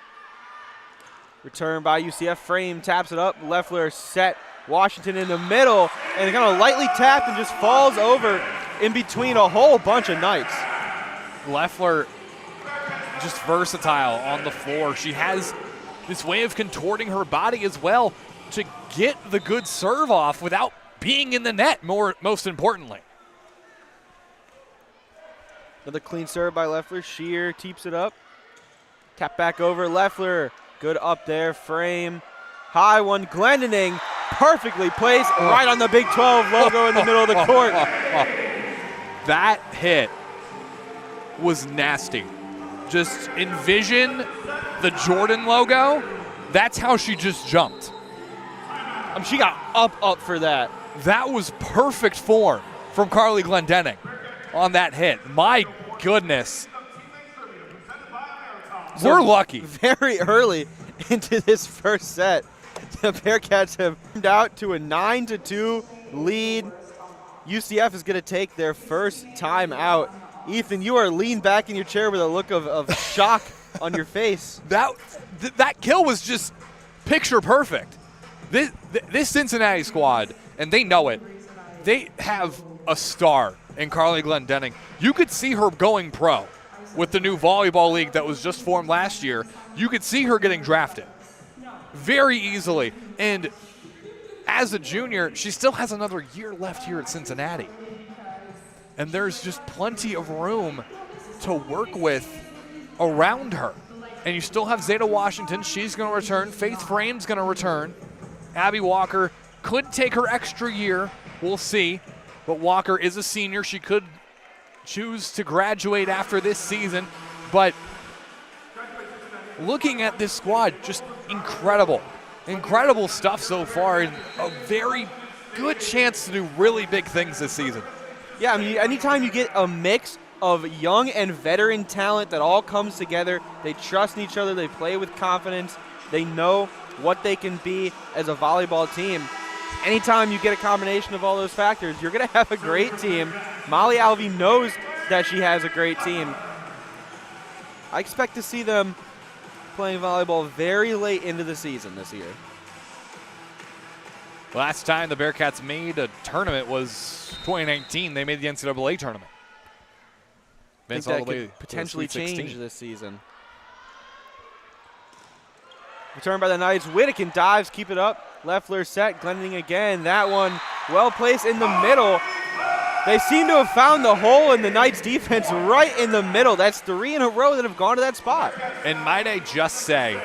Return by UCF. Frame taps it up. Leffler set Washington in the middle, and kind of lightly tapped and just falls over in between a whole bunch of Knights. Leffler just versatile on the floor. She has this way of contorting her body as well to get the good serve off without being in the net, most importantly. Another clean serve by Leffler. Shear keeps it up. Tap back over, Leffler. Good up there, frame. High one, Glendening. Perfectly placed right on the Big 12 logo in the middle of the court. That hit was nasty. Just envision the Jordan logo. That's how she just jumped. She got up for that. That was perfect form from Carly Glendening on that hit. My goodness. So we're lucky. Very early into this first set, the Bearcats have turned out to a 9-2 lead. UCF is going to take their first time out. Ethan, you are leaned back in your chair with a look of shock on your face. That kill was just picture perfect. This Cincinnati squad, and they know it, they have a star in Carly Glendening. You could see her going pro with the new volleyball league that was just formed last year. You could see her getting drafted very easily. And as a junior, she still has another year left here at Cincinnati. And there's just plenty of room to work with around her. And you still have Zeta Washington. She's going to return. Faith Frame's going to return. Abby Walker could take her extra year. We'll see. But Walker is a senior. She could choose to graduate after this season. But looking at this squad, just incredible. Incredible stuff so far, and a very good chance to do really big things this season. Yeah, I mean, anytime you get a mix of young and veteran talent that all comes together, they trust in each other, they play with confidence, they know what they can be as a volleyball team. Anytime you get a combination of all those factors, you're going to have a great team. Molly Alvey knows that she has a great team. I expect to see them playing volleyball very late into the season this year. Last time the Bearcats made a tournament was 2019. They made the NCAA tournament. I think that could potentially change this season. Return by the Knights. Whittakin dives, keep it up. Leffler set, Glendening again. That one well placed in the middle. They seem to have found the hole in the Knights defense right in the middle. That's 3 in a row that have gone to that spot. And might I just say,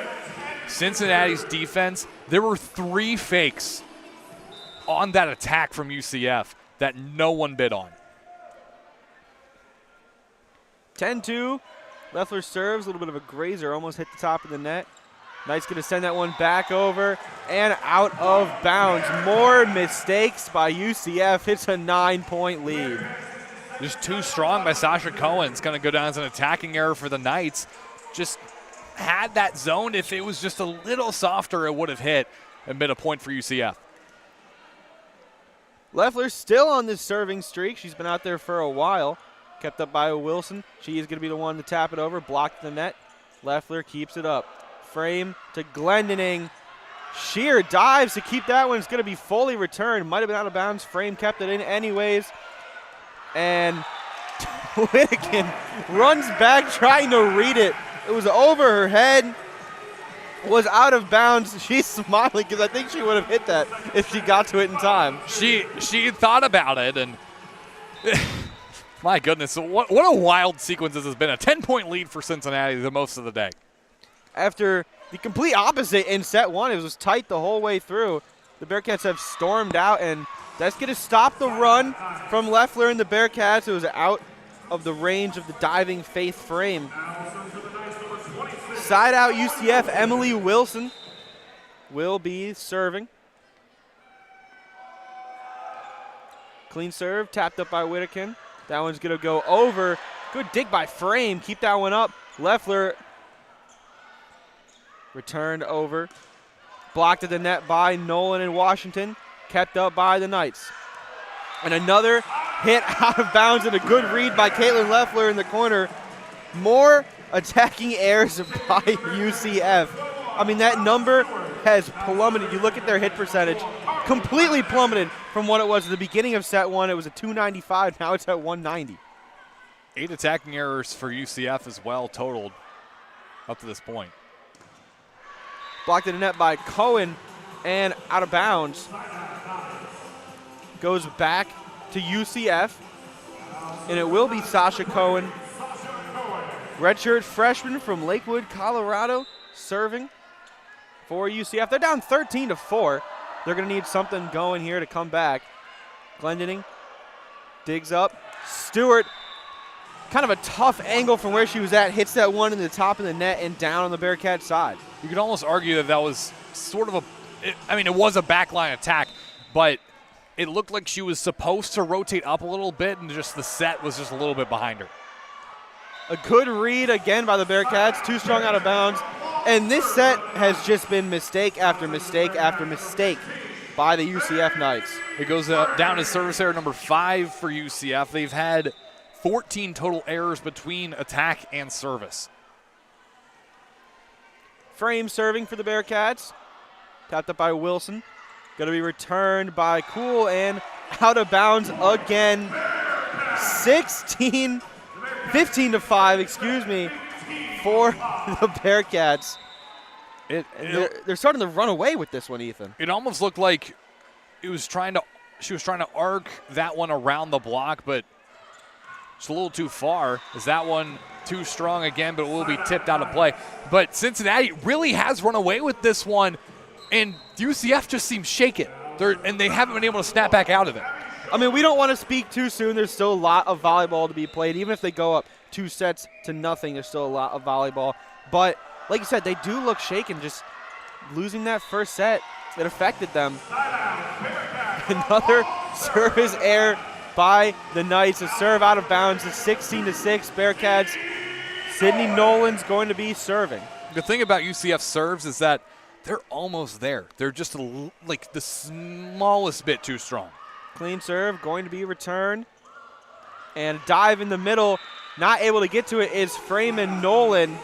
Cincinnati's defense, there were 3 fakes on that attack from UCF that no one bid on. 10-2. Leffler serves, a little bit of a grazer, almost hit the top of the net. Knights going to send that one back over and out of bounds. More mistakes by UCF. It's a 9-point lead. Just too strong by Sasha Cohen. It's going to go down as an attacking error for the Knights. Just had that zone. If it was just a little softer, it would have hit and been a point for UCF. Leffler still on this serving streak. She's been out there for a while. Kept up by Wilson. She is going to be the one to tap it over. Blocked the net. Leffler keeps it up. Frame to Glendening. Sheer dives to keep that one. It's going to be fully returned. Might have been out of bounds. Frame kept it in anyways. And Whittakin runs back trying to read it. It was over her head. Was out of bounds. She's smiling because I think she would have hit that if she got to it in time. She thought about it, and my goodness, what a wild sequence this has been. A 10-point lead for Cincinnati the most of the day. After the complete opposite in set one, it was tight the whole way through. The Bearcats have stormed out, and that's going to stop the run from Leffler and the Bearcats. It was out of the range of the diving Faith Frame. Side out UCF, Emily Wilson will be serving. Clean serve, tapped up by Whittakin. That one's going to go over. Good dig by Frame. Keep that one up. Leffler returned over. Blocked at the net by Nolan and Washington. Kept up by the Knights. And another hit out of bounds and a good read by Caitlin Leffler in the corner. More attacking errors by UCF. I mean, that number has plummeted. You look at their hit percentage, completely plummeted from what it was at the beginning of set one. It was a 295. Now it's at 190. 8 attacking errors for UCF as well totaled up to this point. Blocked in the net by Cohen and out of bounds. Goes back to UCF, and it will be Sasha Cohen redshirt freshman from Lakewood, Colorado, serving for UCF. They're down 13-4. They're going to need something going here to come back. Glendening digs up. Stewart, kind of a tough angle from where she was at, hits that one in the top of the net and down on the Bearcat side. You could almost argue that was sort of it was a backline attack, but it looked like she was supposed to rotate up a little bit and just the set was just a little bit behind her. A good read again by the Bearcats, too strong out of bounds. And this set has just been mistake after mistake after mistake by the UCF Knights. It goes down to service error number 5 for UCF. They've had 14 total errors between attack and service. Frame serving for the Bearcats. Tapped up by Wilson. Going to be returned by Cool and out of bounds again. 15-5, excuse me, for the Bearcats. They're starting to run away with this one, Ethan. It almost looked like she was trying to arc that one around the block, but it's a little too far. Is that one too strong again, but it will be tipped out of play. But Cincinnati really has run away with this one, and UCF just seems shaken. And they haven't been able to snap back out of it. I mean, we don't want to speak too soon. There's still a lot of volleyball to be played. Even if they go up 2-0, there's still a lot of volleyball. But like you said, they do look shaken. Just losing that first set, it affected them. Another service error by the Knights. A serve out of bounds. It's 16-6 Bearcats. Sydney Nolan's going to be serving. The thing about UCF serves is that they're almost there. They're just like the smallest bit too strong. Clean serve going to be returned. And dive in the middle. Not able to get to it is Freeman Nolan.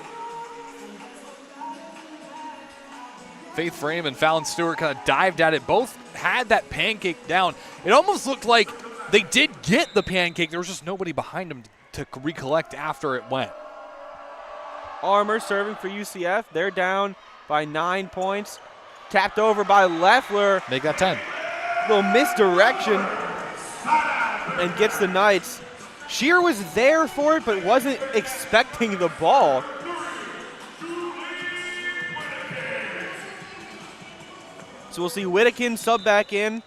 Faith Frame and Fallon Stewart kind of dived at it. Both had that pancake down. It almost looked like they did get the pancake. There was just nobody behind them to recollect after it went. Armour serving for UCF. They're down by 9 points. Tapped over by Leffler. Make that 10. Little misdirection and gets the Knights. Shear was there for it but wasn't expecting the ball. So we'll see Whittakin sub back in,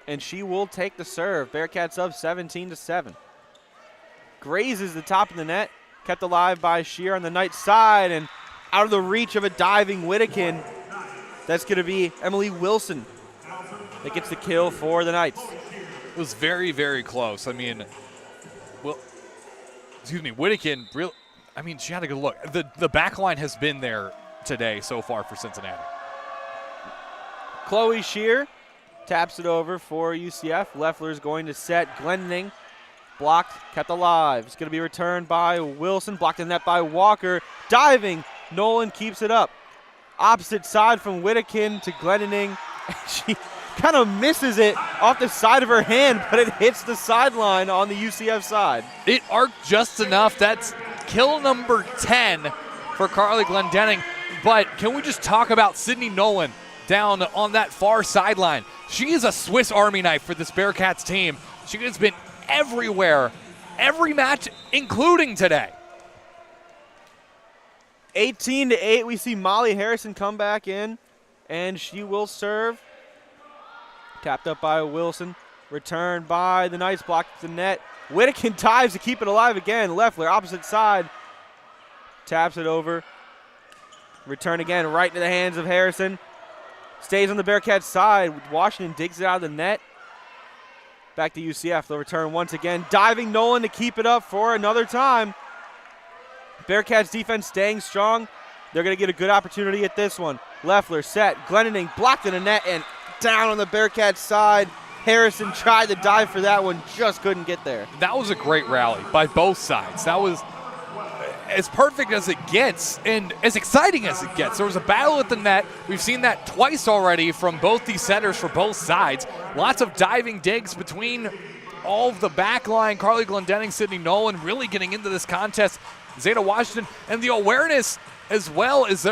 and she will take the serve. Bearcats up 17-7. Grazes the top of the net, kept alive by Shear on the Knights side, and out of the reach of a diving Whittakin. That's going to be Emily Wilson that gets the kill for the Knights. It was very, very close. I mean, Whittakin, she had a good look. The back line has been there today so far for Cincinnati. Chloe Shear taps it over for UCF. Leffler's going to set. Glendening blocked, kept alive. It's going to be returned by Wilson. Blocked in net by Walker. Diving. Nolan keeps it up. Opposite side from Whittakin to Glendening. She kind of misses it off the side of her hand, but it hits the sideline on the UCF side. It arced just enough. That's kill number 10 for Carly Glendening. But can we just talk about Sydney Nolan down on that far sideline? She is a Swiss Army knife for this Bearcats team. She has been everywhere, every match, including today. 18-8, we see Molly Harrison come back in, and she will serve. Tapped up by Wilson. Returned by the Knights, blocked the net. Whittakin dives to keep it alive again. Leffler, opposite side. Taps it over. Return again, right into the hands of Harrison. Stays on the Bearcats side. Washington digs it out of the net. Back to UCF. They'll return once again. Diving Nolan to keep it up for another time. Bearcats defense staying strong. They're going to get a good opportunity at this one. Leffler set. Glendening blocked in the net and down on the Bearcats side. Harrison tried to dive for that one, just couldn't get there. That was a great rally by both sides. That was as perfect as it gets and as exciting as it gets. There was a battle at the net. We've seen that twice already from both these setters for both sides. Lots of diving digs between all of the back line. Carly Glendening, Sydney Nolan really getting into this contest. Zeta Washington, and the awareness as well as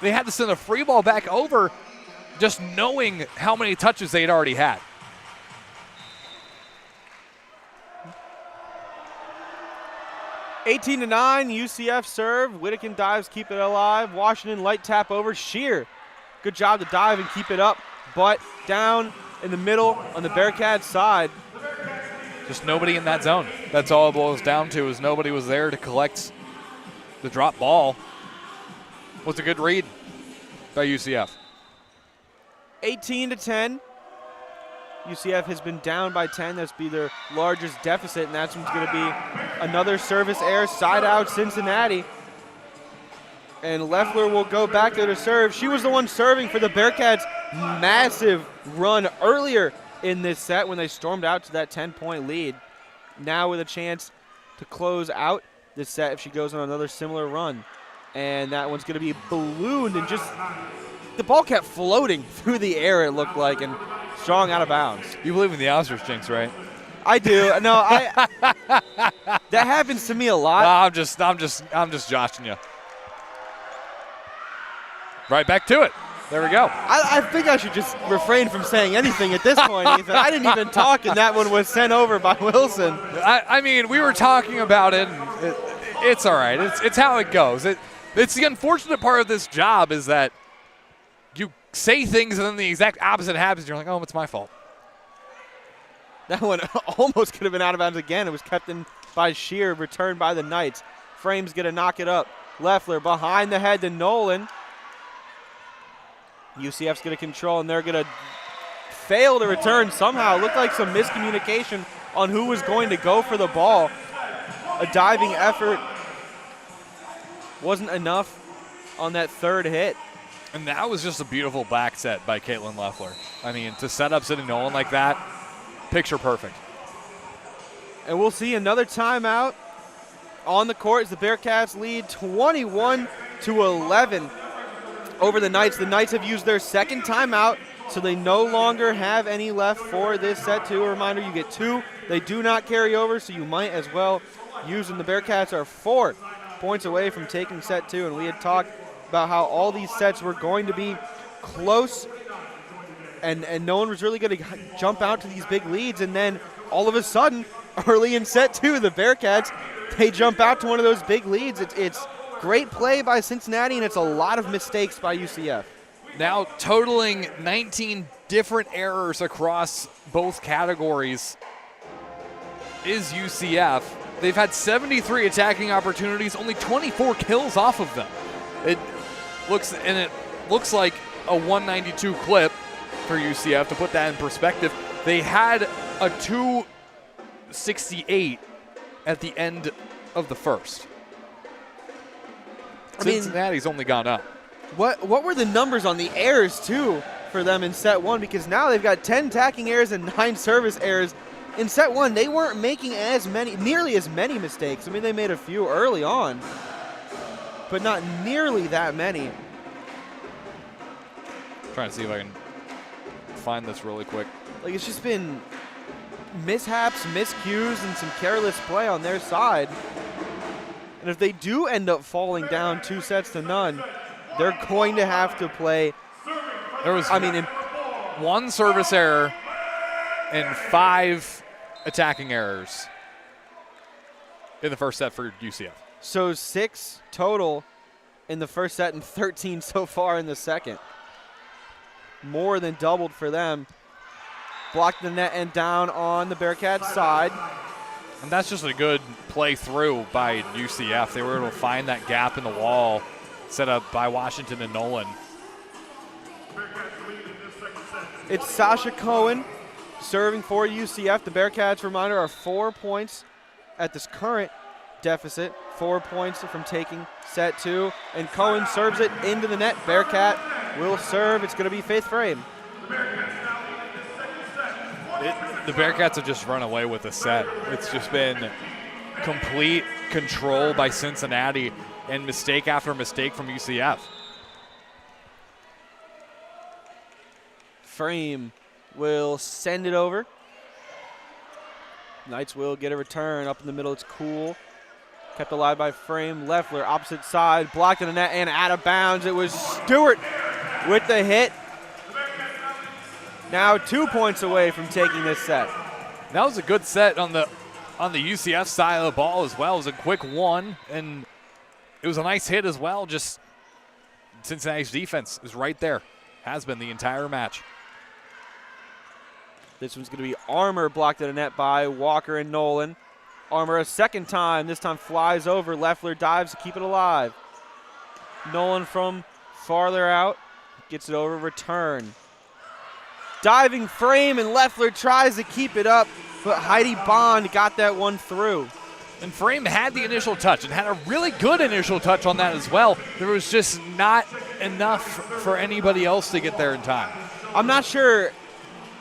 they had to send a free ball back over just knowing how many touches they had already had. 18-9, UCF serve. Whittakin dives, keep it alive. Washington light tap over. Shear, good job to dive and keep it up, but down in the middle on the Bearcats side. Just nobody in that zone. That's all it boils down to, is nobody was there to collect the drop ball. Was a good read by UCF. 18-10. UCF has been down by 10. That's be their largest deficit, and that's going to be another service error, side out Cincinnati. And Leffler will go back there to serve. She was the one serving for the Bearcats' massive run earlier in this set when they stormed out to that 10-point lead. Now with a chance to close out this set if she goes on another similar run. And that one's going to be ballooned, and just the ball kept floating through the air, it looked like, and strong out of bounds. You believe in the ostrich jinx, right? I do. No, that happens to me a lot. I'm just joshing you. Right back to it. There we go. I think I should just refrain from saying anything at this point, Ethan. I didn't even talk, and that one was sent over by Wilson. I mean, we were talking about it, and it's all right. It's how it goes. It's the unfortunate part of this job is that you say things and then the exact opposite happens. You're like, oh, it's my fault. That one almost could have been out of bounds again. It was kept in by Shear, returned by the Knights. Frame's going to knock it up. Leffler behind the head to Nolan. UCF's going to control, and they're going to fail to return somehow. It looked like some miscommunication on who was going to go for the ball. A diving effort wasn't enough on that third hit. And that was just a beautiful back set by Caitlin Leffler. I mean, to set up Sydney Nolan like that, picture perfect. And we'll see another timeout on the court as the Bearcats lead 21-11 over the Knights. The Knights have used their second timeout, so they no longer have any left for this set two. A reminder, you get two. They do not carry over, so you might as well use them. The Bearcats are 4 points away from taking set two, and we had talked about how all these sets were going to be close, and no one was really going to jump out to these big leads. And then all of a sudden, early in set two, the Bearcats, they jump out to one of those big leads. It's great play by Cincinnati, and it's a lot of mistakes by UCF. Now totaling 19 different errors across both categories is UCF. They've had 73 attacking opportunities, only 24 kills off of them. It looks like a 192 clip for UCF. To put that in perspective, they had a 268 at the end of the first. Cincinnati's only gone up. What were the numbers on the errors, too, for them in set one? Because now they've got 10 attacking errors and 9 service errors. In set one, they weren't making nearly as many mistakes. I mean, they made a few early on, but not nearly that many. Trying to see if I can find this really quick. Like, it's just been mishaps, miscues, and some careless play on their side. And if they do end up falling down 2-0, they're going to have to play. One service error and 5 attacking errors in the first set for UCF. So 6 total in the first set and 13 so far in the second. More than doubled for them. Blocked the net and down on the Bearcats side. And that's just a good play through by UCF. They were able to find that gap in the wall set up by Washington and Nolan. It's Sasha Cohen serving for UCF. The Bearcats, reminder, are 4 points at this current deficit. 4 points from taking set two. And Cohen serves it into the net. Bearcat will serve. It's going to be Faith Frame. The Bearcats have just run away with the set. It's just been complete control by Cincinnati and mistake after mistake from UCF. Frame will send it over. Knights will get a return up in the middle. It's cool. Kept alive by Frame. Leffler, opposite side, blocked in the net and out of bounds. It was Stewart with the hit. Now 2 points away from taking this set. That was a good set on the on the UCF side of the ball as well. It was a quick one, and it was a nice hit as well. Just Cincinnati's defense is right there. Has been the entire match. This one's going to be Armour blocked at the net by Walker and Nolan. Armour a second time. This time flies over. Leffler dives to keep it alive. Nolan from farther out gets it over. Return. Diving frame, and Leffler tries to keep it up, but Heidi Bond got that one through. And Frame had the initial touch and had a really good initial touch on that as well. There was just not enough for anybody else to get there in time. I'm not sure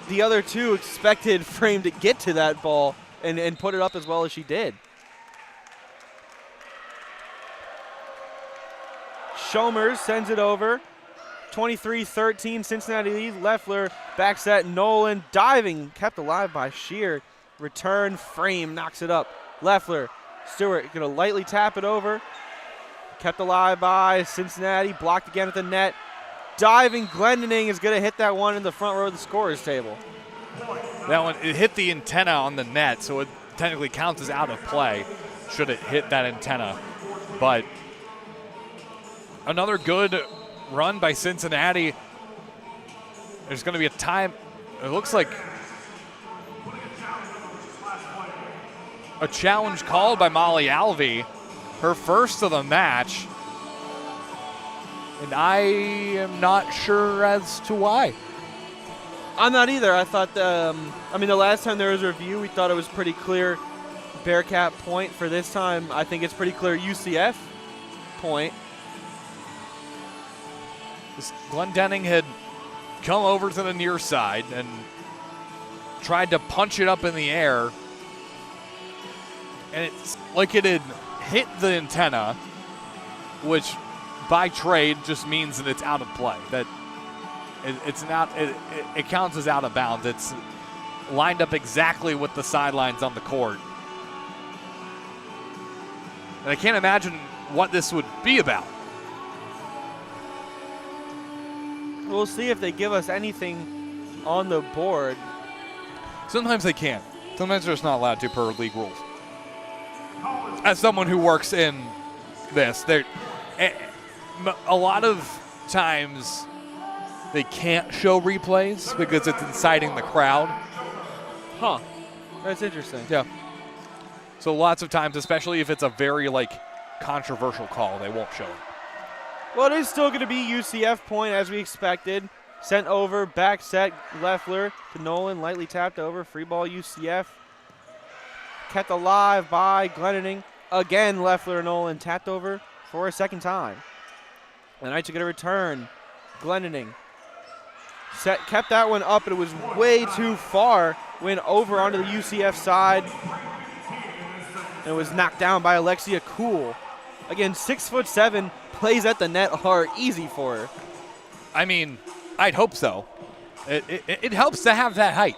the other two expected Frame to get to that ball and put it up as well as she did. Schomer sends it over. 23-13, Cincinnati lead. Leffler back set. Nolan diving, kept alive by Shear. Return, Frame knocks it up. Leffler, Stewart going to lightly tap it over. Kept alive by Cincinnati, blocked again at the net. Diving, Glendening is going to hit that one in the front row of the scorer's table. That one, it hit the antenna on the net, so it technically counts as out of play should it hit that antenna. But another good run by Cincinnati. There's going to be a time, it looks like a challenge called by Molly Alvey, her first of the match. And I am not sure as to why. I'm not either. I thought, the last time there was a review, we thought it was pretty clear Bearcat point. For this time, I think it's pretty clear UCF point. Glendening had come over to the near side and tried to punch it up in the air. And it's like it had hit the antenna, which by trade just means that it's out of play. That it counts as out of bounds. It's lined up exactly with the sidelines on the court. And I can't imagine what this would be about. We'll see if they give us anything on the board. Sometimes they can't. Sometimes they're just not allowed to per league rules. As someone who works in this, a lot of times they can't show replays because it's inciting the crowd. Huh. That's interesting. Yeah. So lots of times, especially if it's a very controversial call, they won't show it. Well, it is still going to be UCF point as we expected. Sent over, back set, Leffler to Nolan, lightly tapped over, free ball UCF. Kept alive by Glendening. Again, Leffler and Nolan tapped over for a second time. The Knights are going to return. Glendening kept that one up, but it was way too far. Went over onto the UCF side. And it was knocked down by Alexia Kuhl. Again, 6'7", plays at the net hard, easy for her. I mean, I'd hope so. It helps to have that height.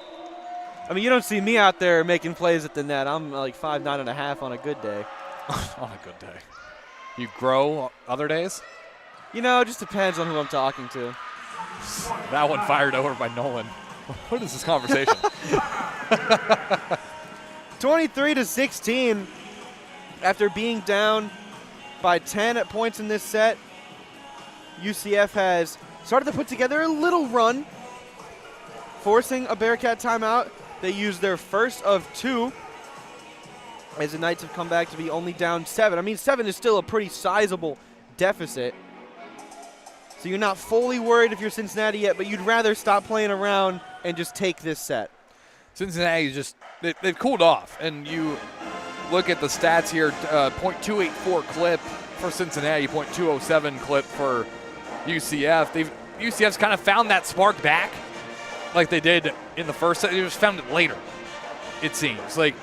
I mean, you don't see me out there making plays at the net. I'm like 5'9.5" on a good day. On a good day. You grow other days? You know, it just depends on who I'm talking to. That one fired over by Nolan. What is this conversation? 23-16 after being down by 10 at points in this set. UCF has started to put together a little run, forcing a Bearcat timeout. They used their first of two as the Knights have come back to be only down 7. I mean, 7 is still a pretty sizable deficit. So you're not fully worried if you're Cincinnati yet, but you'd rather stop playing around and just take this set. Cincinnati just, they've cooled off. And you look at the stats here, .284 clip for Cincinnati, .207 clip for UCF. UCF's kind of found that spark back like they did in the first set. They just found it later, it seems. Like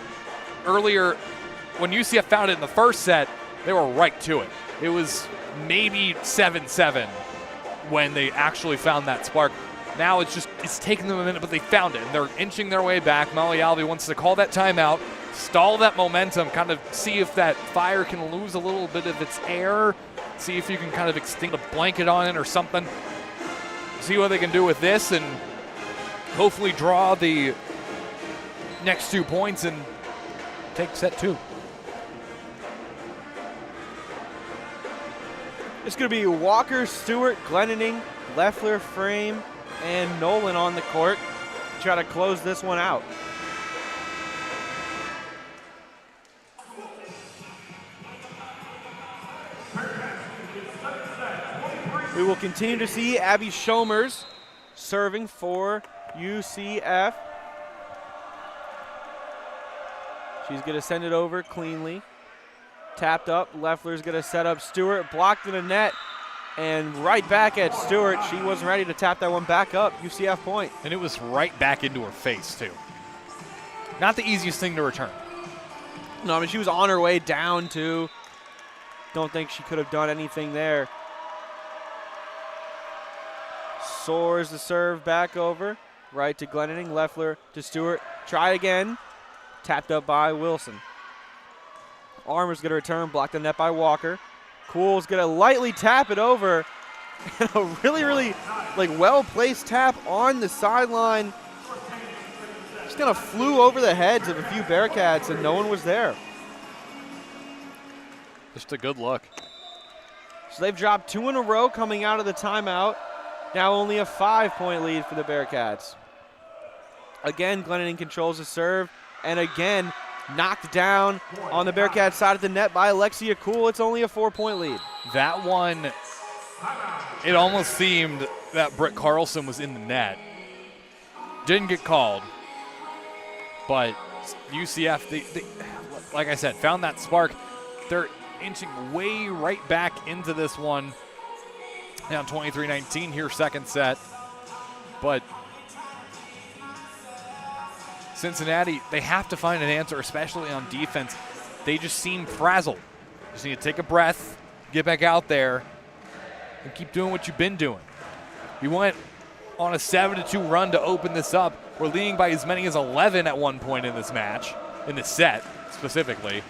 earlier, when UCF found it in the first set, they were right to it. It was maybe 7-7 when they actually found that spark. Now it's taken them a minute, but they found it, and they're inching their way back. Molly Alvey wants to call that timeout, stall that momentum, kind of see if that fire can lose a little bit of its air, see if you can kind of extend a blanket on it or something, see what they can do with this, and hopefully draw the next 2 points and take set 2. It's going to be Walker, Stewart, Glendening, Leffler, Frame, and Nolan on the court. Try to close this one out. We will continue to see Abby Shomers serving for UCF. She's going to send it over cleanly. Tapped up. Leffler's going to set up Stewart. Blocked in the net. And right back at Stewart. She wasn't ready to tap that one back up. UCF point. And it was right back into her face, too. Not the easiest thing to return. No, I mean, she was on her way down, too. Don't think she could have done anything there. Soars the serve back over. Right to Glendening. Leffler to Stewart. Try again. Tapped up by Wilson. Armour's going to return. Blocked the net by Walker. Cool's going to lightly tap it over. And a really well-placed tap on the sideline. Just kind of flew over the heads of a few Bearcats, and no one was there. Just a good look. So they've dropped 2 in a row coming out of the timeout. Now only a 5-point lead for the Bearcats. Again, Glendening controls the serve. And again, knocked down on the Bearcats side of the net by Alexia Cool. It's only a 4-point lead. That one, it almost seemed that Britt Carlson was in the net. Didn't get called. But UCF, they, like I said, found that spark. They're inching way right back into this one. Now 23-19 here, second set. But Cincinnati, they have to find an answer, especially on defense. They just seem frazzled. Just need to take a breath, get back out there, and keep doing what you've been doing. We went on a 7-2 run to open this up. We're leading by as many as 11 at one point in this match, in this set specifically.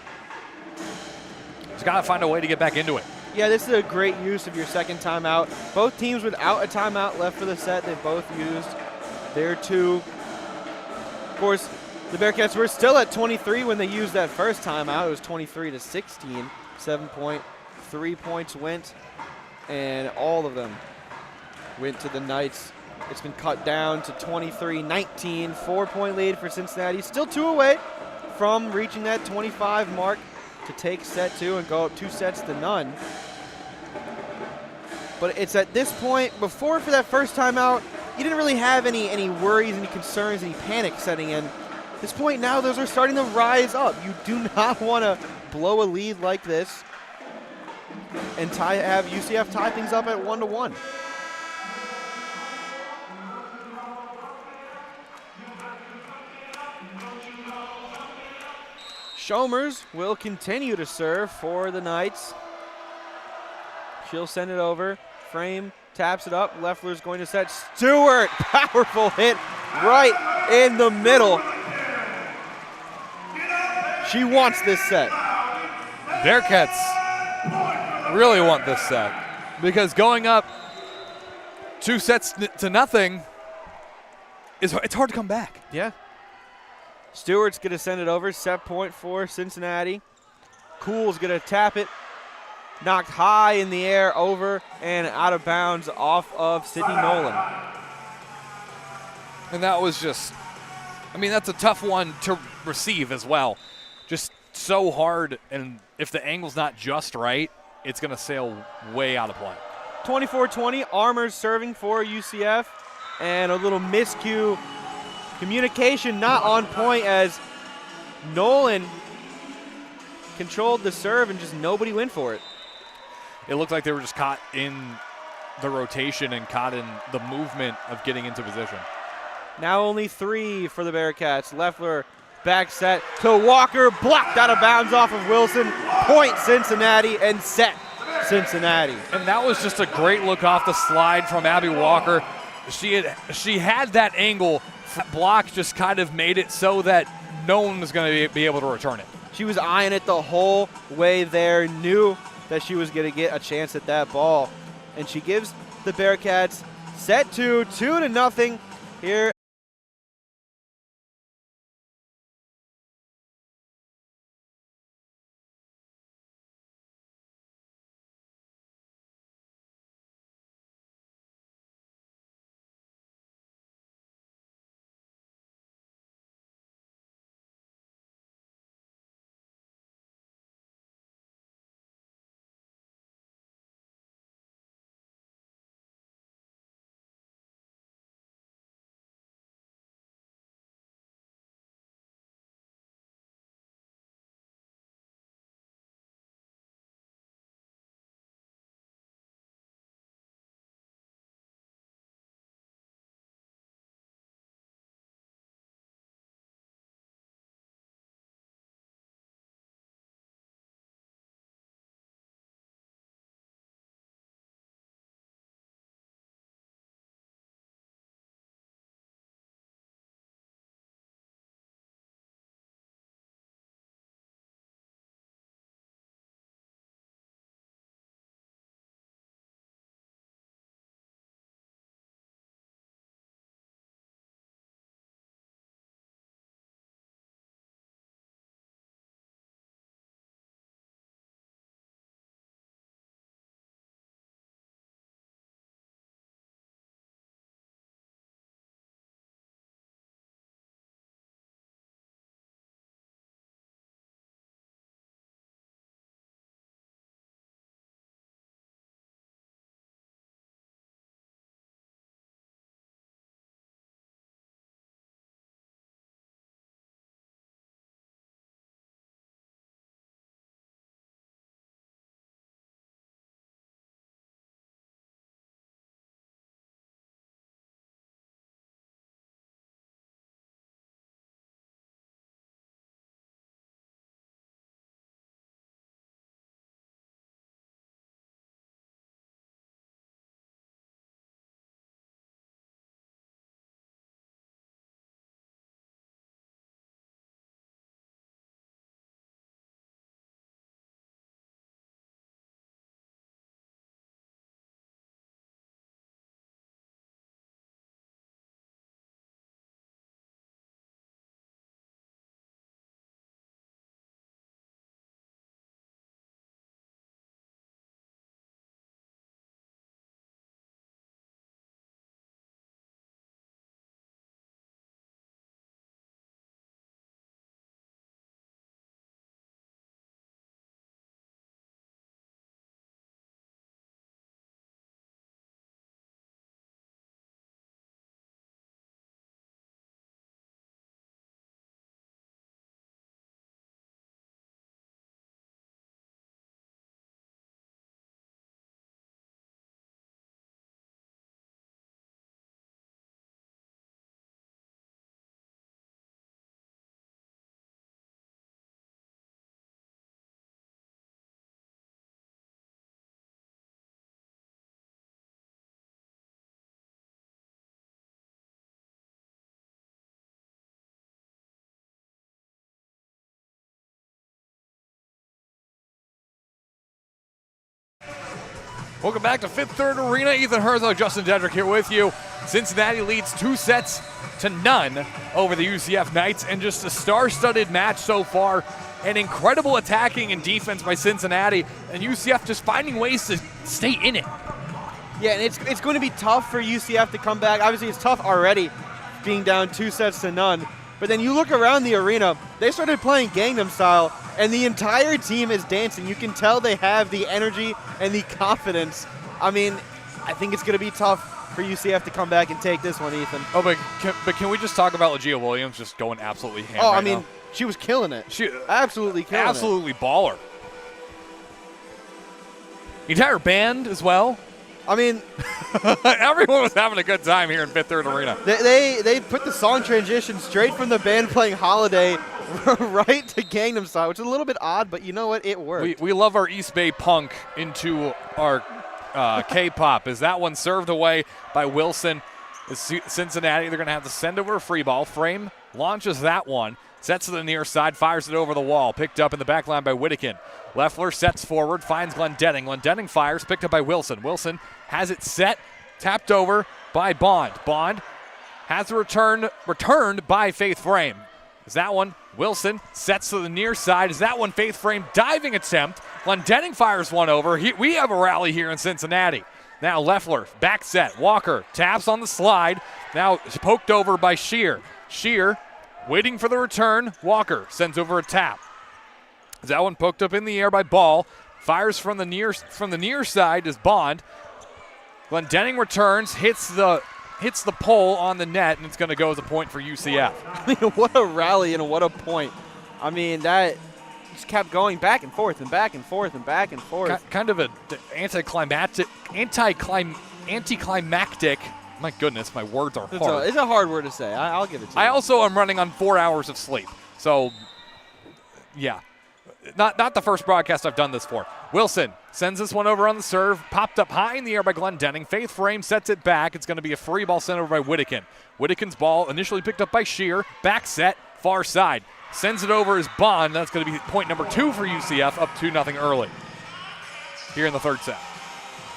Just got to find a way to get back into it. Yeah, this is a great use of your second timeout. Both teams without a timeout left for the set. They both used their 2. Of course, the Bearcats were still at 23 when they used that first timeout. It was 23-16. 3 points went, and all of them went to the Knights. It's been cut down to 23-19. 4-point lead for Cincinnati. Still 2 away from reaching that 25 mark to take set 2 and go up 2 sets to none. But it's at this point, before for that first timeout, you didn't really have any worries, any concerns, any panic setting in. At this point now, those are starting to rise up. You do not want to blow a lead like this and have UCF tie things up at 1-1. Shomers will continue to serve for the Knights. She'll send it over. Frame taps it up. Leffler's going to set. Stewart, powerful hit right in the middle. She wants this set. Bearcats really want this set because going up 2 sets to nothing it's hard to come back. Yeah. Stewart's going to send it over. Set point for Cincinnati. Cool's going to tap it. Knocked high in the air, over and out of bounds off of Sydney Nolan. And that was just, I mean, that's a tough one to receive as well. Just so hard, and if the angle's not just right, it's going to sail way out of play. 24-20, Armour's serving for UCF, and a little miscue. Communication not on point as Nolan controlled the serve and just nobody went for it. It looked like they were just caught in the rotation and caught in the movement of getting into position. Now only 3 for the Bearcats. Leffler back set to Walker, blocked out of bounds off of Wilson. Point Cincinnati and set Cincinnati. And that was just a great look off the slide from Abby Walker. She had that angle. That block just kind of made it so that no one was going to be able to return it. She was eyeing it the whole way there, knew that she was going to get a chance at that ball. And she gives the Bearcats set 2, 2-0 here Welcome back to Fifth Third Arena. Ethan Herzog, Justin Dedrick here with you. Cincinnati leads 2-0 over the UCF Knights, and just a star-studded match so far. An incredible attacking and defense by Cincinnati, and UCF just finding ways to stay in it. Yeah, and it's going to be tough for UCF to come back. Obviously, it's tough already being down 2-0. But then you look around the arena, they started playing Gangnam Style, and the entire team is dancing. You can tell they have the energy and the confidence. I mean, I think it's going to be tough for UCF to come back and take this one, Ethan. Oh, but can we just talk about LaGia Williams just going absolutely ham right now? She was killing it. She absolutely killing it. Absolutely baller. The entire band as well. I mean, everyone was having a good time here in Fifth Third Arena. They put the song transition straight from the band playing Holiday right to Gangnam Style, which is a little bit odd, but you know what? It worked. We love our East Bay punk into our K-pop. As that one served away by Wilson. Cincinnati, they're going to have to send over a free ball. Frame launches that one. Sets to the near side, fires it over the wall. Picked up in the back line by Whittekin. Leffler sets forward, finds Glendenning. Glendenning fires, picked up by Wilson. Wilson has it set, tapped over by Bond. Bond has a returned by Faith Frame. Is that one? Wilson sets to the near side. Is that one? Faith Frame diving attempt. Glendenning fires one over. We have a rally here in Cincinnati. Now Leffler, back set. Walker taps on the slide. Now poked over by Shear. Shear waiting for the return. Walker sends over a tap. Is that one poked up in the air by Ball? Fires from the near side is Bond. Glendenning returns, hits the pole on the net, and it's going to go as a point for UCF. I mean, what a rally and what a point. I mean, that just kept going back and forth and back and forth and back and forth. Kind of an anticlimactic. My goodness, my words are hard. It's a hard word to say. I'll give it to you. I also am running on 4 hours of sleep. So, yeah. Not the first broadcast I've done this for. Wilson sends this one over on the serve. Popped up high in the air by Glendenning. Faith Frame sets it back. It's going to be a free ball sent over by Whittekin. Whittekin's ball initially picked up by Shear. Back set, far side. Sends it over as Bond. That's going to be point number 2 for UCF, up 2-0 early here in the third set.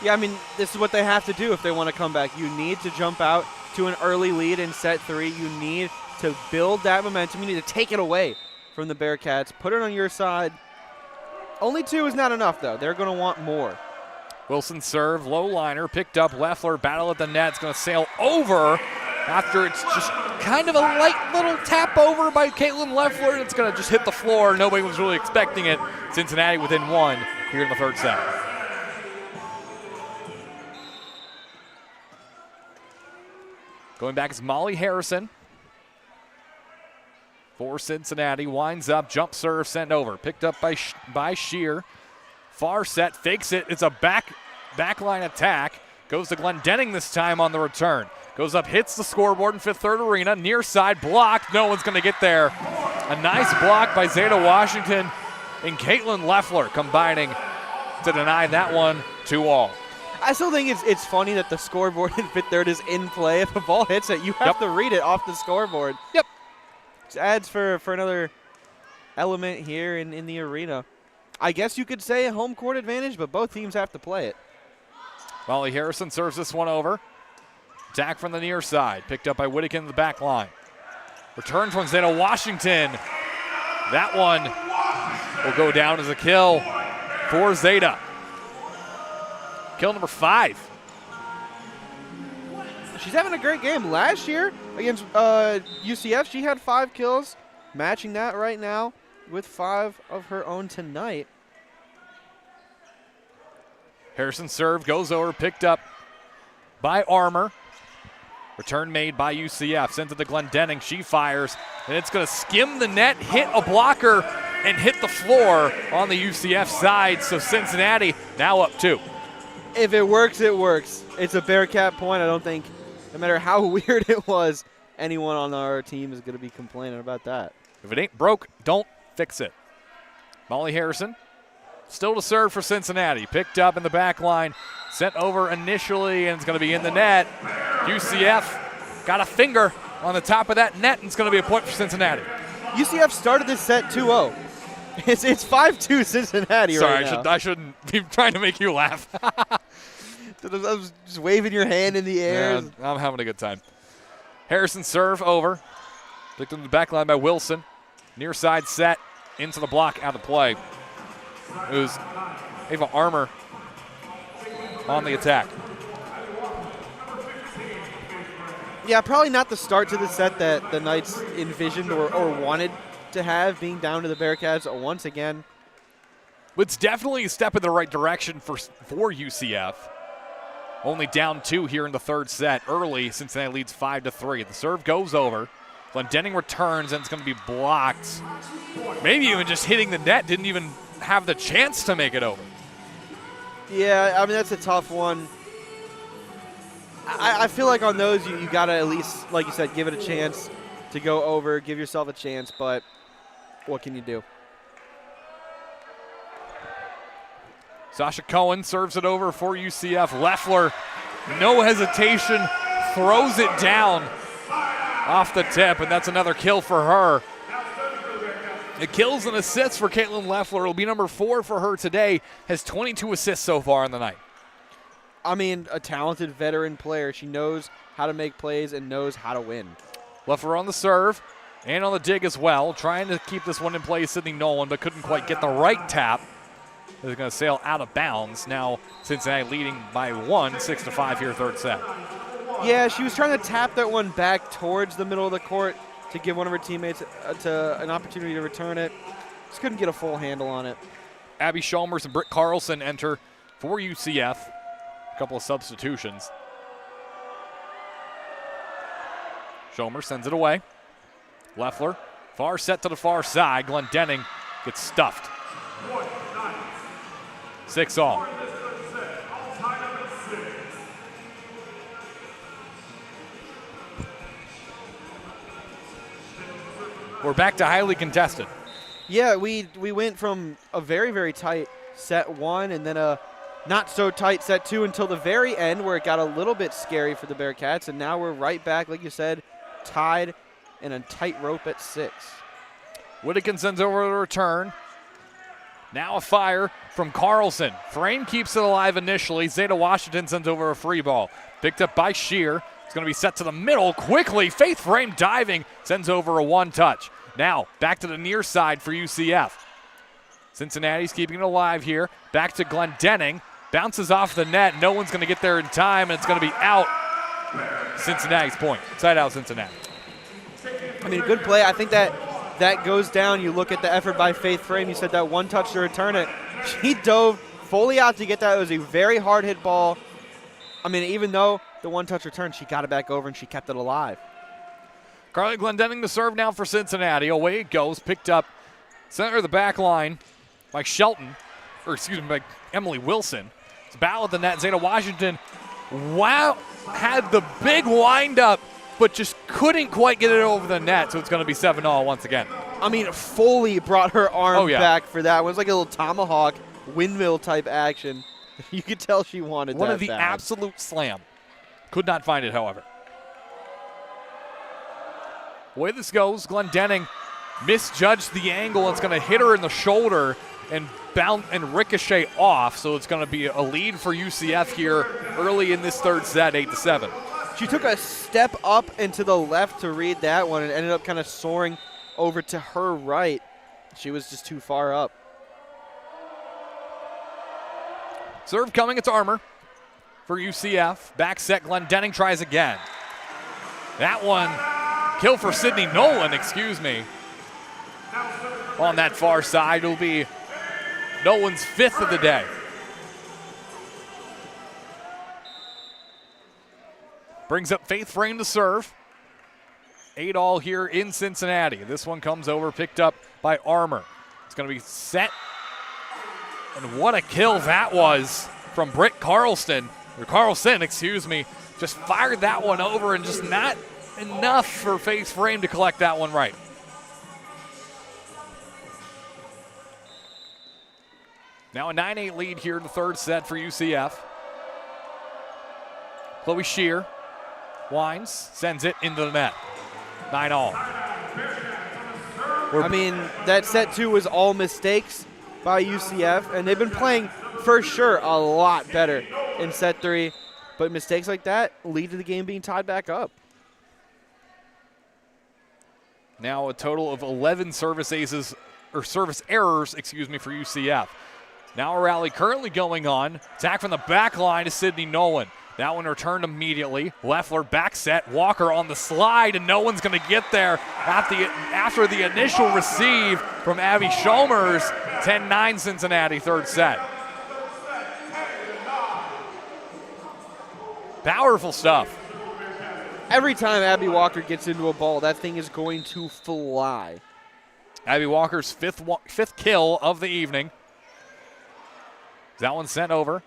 Yeah, I mean, this is what they have to do if they want to come back. You need to jump out to an early lead in set 3. You need to build that momentum. You need to take it away from the Bearcats. Put it on your side. Only 2 is not enough, though. They're going to want more. Wilson serve, low liner, picked up. Leffler, battle at the net. It's going to sail over after it's just kind of a light little tap over by Caitlin Leffler. It's going to just hit the floor. Nobody was really expecting it. Cincinnati within 1 here in the third set. Going back is Molly Harrison for Cincinnati. Winds up, jump serve, sent over. Picked up by Shear. Far set, fakes it. It's a backline attack. Goes to Glendenning this time on the return. Goes up, hits the scoreboard in Fifth Third Arena. Near side, blocked. No one's going to get there. A nice block by Zeta Washington and Caitlin Leffler combining to deny that one 2-all. I still think it's funny that the scoreboard in Fifth Third is in play. If the ball hits it, you have to read it off the scoreboard. Yep. Just adds for another element here in the arena. I guess you could say a home court advantage, but both teams have to play it. Molly Harrison serves this one over. Attack from the near side. Picked up by Whittekin in the back line. Return from Zeta Washington. That one will go down as a kill for Zeta. Kill number 5. She's having a great game. Last year against UCF, she had 5 kills. Matching that right now with 5 of her own tonight. Harrison serve, goes over, picked up by Armour. Return made by UCF. Sends it to Glendenning. She fires, and it's going to skim the net, hit a blocker, and hit the floor on the UCF side. So Cincinnati now up 2. If it works, it works. It's a Bearcat point. I don't think, no matter how weird it was, anyone on our team is going to be complaining about that. If it ain't broke, don't fix it. Molly Harrison still to serve for Cincinnati. Picked up in the back line. Sent over initially, and it's going to be in the net. UCF got a finger on the top of that net, and it's going to be a point for Cincinnati. UCF started this set 2-0. It's 5-2 Cincinnati right now. Sorry, I shouldn't be trying to make you laugh. I was just waving your hand in the air. Yeah, I'm having a good time. Harrison serve over. Picked in the back line by Wilson. Near side set into the block, out of play. It was Ava Armour on the attack. Yeah, probably not the start to the set that the Knights envisioned or wanted to have, being down to the Bearcats once again. It's definitely a step in the right direction for UCF. Only down 2 here in the third set. Early, Cincinnati leads 5-3. The serve goes over. Glendenning returns, and it's going to be blocked. Maybe even just hitting the net. Didn't even have the chance to make it over. Yeah, I mean, that's a tough one. I feel like on those, you got to at least, like you said, give it a chance to go over, give yourself a chance, but what can you do? Sasha Cohen serves it over for UCF. Leffler, no hesitation, throws it down off the tip, and that's another kill for her. The kills and assists for Caitlin Leffler will be number 4 for her today. Has 22 assists so far in the night. I mean, a talented veteran player. She knows how to make plays and knows how to win. Leffler on the serve and on the dig as well. Trying to keep this one in play, Sydney Nolan, but couldn't quite get the right tap. Is going to sail out of bounds. Now Cincinnati leading by 1, 6-5 here, third set. Yeah, she was trying to tap that one back towards the middle of the court to give one of her teammates an opportunity to return it. Just couldn't get a full handle on it. Abby Chalmers and Britt Carlson enter for UCF. A couple of substitutions. Chalmers sends it away. Leffler, far set to the far side. Glendenning gets stuffed. 6-all. We're back to highly contested. Yeah, we went from a very, very tight set 1 and then a not so tight set 2 until the very end where it got a little bit scary for the Bearcats, and now we're right back, like you said, tied and a tight rope at 6. Whittakin sends over the return. Now a fire from Carlson. Frame keeps it alive initially. Zeta Washington sends over a free ball. Picked up by Shear. It's going to be set to the middle quickly. Faith Frame diving. Sends over a one-touch. Now back to the near side for UCF. Cincinnati's keeping it alive here. Back to Glendenning. Bounces off the net. No one's going to get there in time, and it's going to be out. Cincinnati's point. Side out Cincinnati. I mean, a good play. I think that goes down. You look at the effort by Faith Frame. You said that one touch to return it. She dove fully out to get that. It was a very hard hit ball. I mean, even though the one touch return, she got it back over and she kept it alive. Carly Glendenning the serve now for Cincinnati. Away it goes. Picked up center of the back line by by Emily Wilson. It's battle at the net. Zeta Washington, wow, had the big windup, but just couldn't quite get it over the net, so it's going to be 7-all once again. I mean, Foley brought her arm back for that. It was like a little tomahawk windmill type action. You could tell she wanted One that of the bad. absolute slam. Could not find it, however. The way this goes, Glendenning misjudged the angle. It's going to hit her in the shoulder and bounce and ricochet off, so it's going to be a lead for UCF here early in this third set, 8-7. She took a step up and to the left to read that one and ended up kind of soaring over to her right. She was just too far up. Serve coming, it's Armour for UCF. Back set, Glendenning tries again. That one, kill for Sydney Nolan, On that far side will be Nolan's 5th of the day. Brings up Faith Frame to serve. 8-all here in Cincinnati. This one comes over, picked up by Armour. It's going to be set. And what a kill that was from Britt Carlson. Just fired that one over and just not enough for Faith Frame to collect that one right. Now a 9-8 lead here in the third set for UCF. Chloe Shear winds, sends it into the net. 9-all. I mean, that set 2 was all mistakes by UCF, and they've been playing, for sure, a lot better in set 3. But mistakes like that lead to the game being tied back up. Now a total of 11 service errors, for UCF. Now a rally currently going on. Attack from the back line to Sydney Nolan. That one returned immediately. Leffler back set. Walker on the slide, and no one's going to get there after the initial receive from Abby Shomers. 10-9 Cincinnati, third set. Powerful stuff. Every time Abby Walker gets into a ball, that thing is going to fly. Abby Walker's fifth kill of the evening. That one sent over.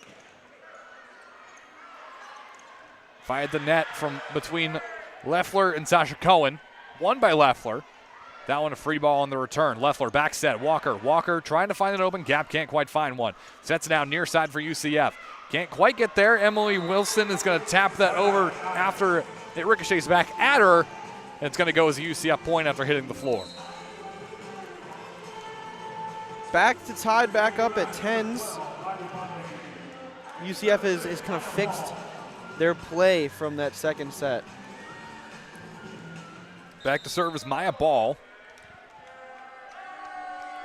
Fired the net from between Leffler and Sasha Cohen. Won by Leffler. That one a free ball on the return. Leffler back set. Walker trying to find an open gap. Can't quite find one. Sets it down near side for UCF. Can't quite get there. Emily Wilson is going to tap that over after it ricochets back at her. And it's going to go as a UCF point after hitting the floor. Back to tied back up at 10s. UCF is kind of fixed their play from that second set. Back to serve is Maya Ball.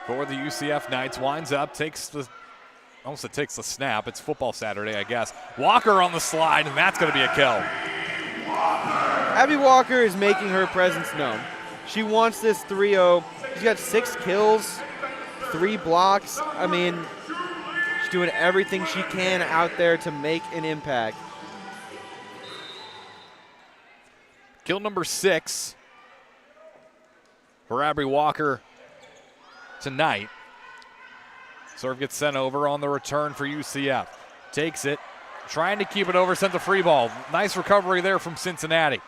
For the UCF Knights, winds up, takes the snap. It's football Saturday, I guess. Walker on the slide, and that's going to be a kill. Abby Walker is making her presence known. She wants this 3-0. She's got 6 kills, 3 blocks. I mean, she's doing everything she can out there to make an impact. Kill number 6 for Abby Walker tonight. Serve gets sent over on the return for UCF. Takes it, trying to keep it over, sends a free ball. Nice recovery there from Cincinnati.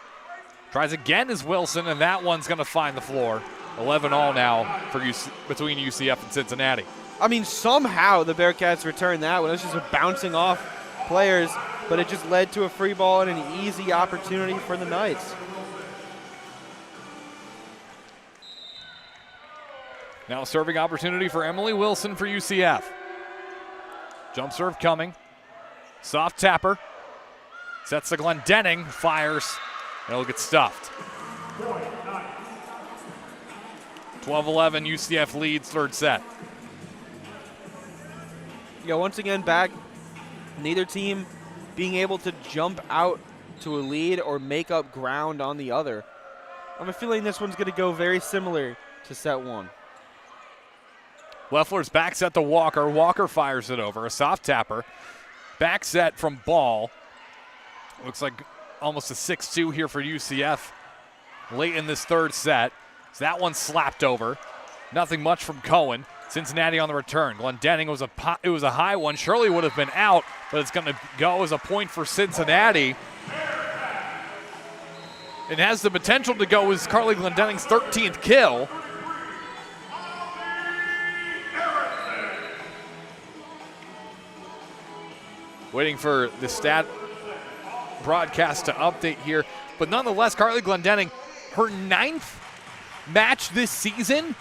Tries again as Wilson, and that one's going to find the floor. 11-all now for between UCF and Cincinnati. I mean, somehow the Bearcats returned that one. It was just a bouncing off players, but it just led to a free ball and an easy opportunity for the Knights. Now serving opportunity for Emily Wilson for UCF. Jump serve coming. Soft tapper. Sets to Glendenning. Fires. And it'll get stuffed. 12-11, UCF leads third set. Yeah, once again back, neither team being able to jump out to a lead or make up ground on the other. I'm feeling this one's going to go very similar to set 1. Leffler's back set to Walker. Walker fires it over. A soft tapper. Back set from Ball. Looks like almost a 6-2 here for UCF late in this third set. So that one slapped over. Nothing much from Cohen. Cincinnati on the return. Glendenning was a high one. Surely would have been out, but it's going to go as a point for Cincinnati. It has the potential to go as Carly Glendenning's 13th kill. Waiting for the stat broadcast to update here. But nonetheless, Carly Glendenning, her 9th match this season,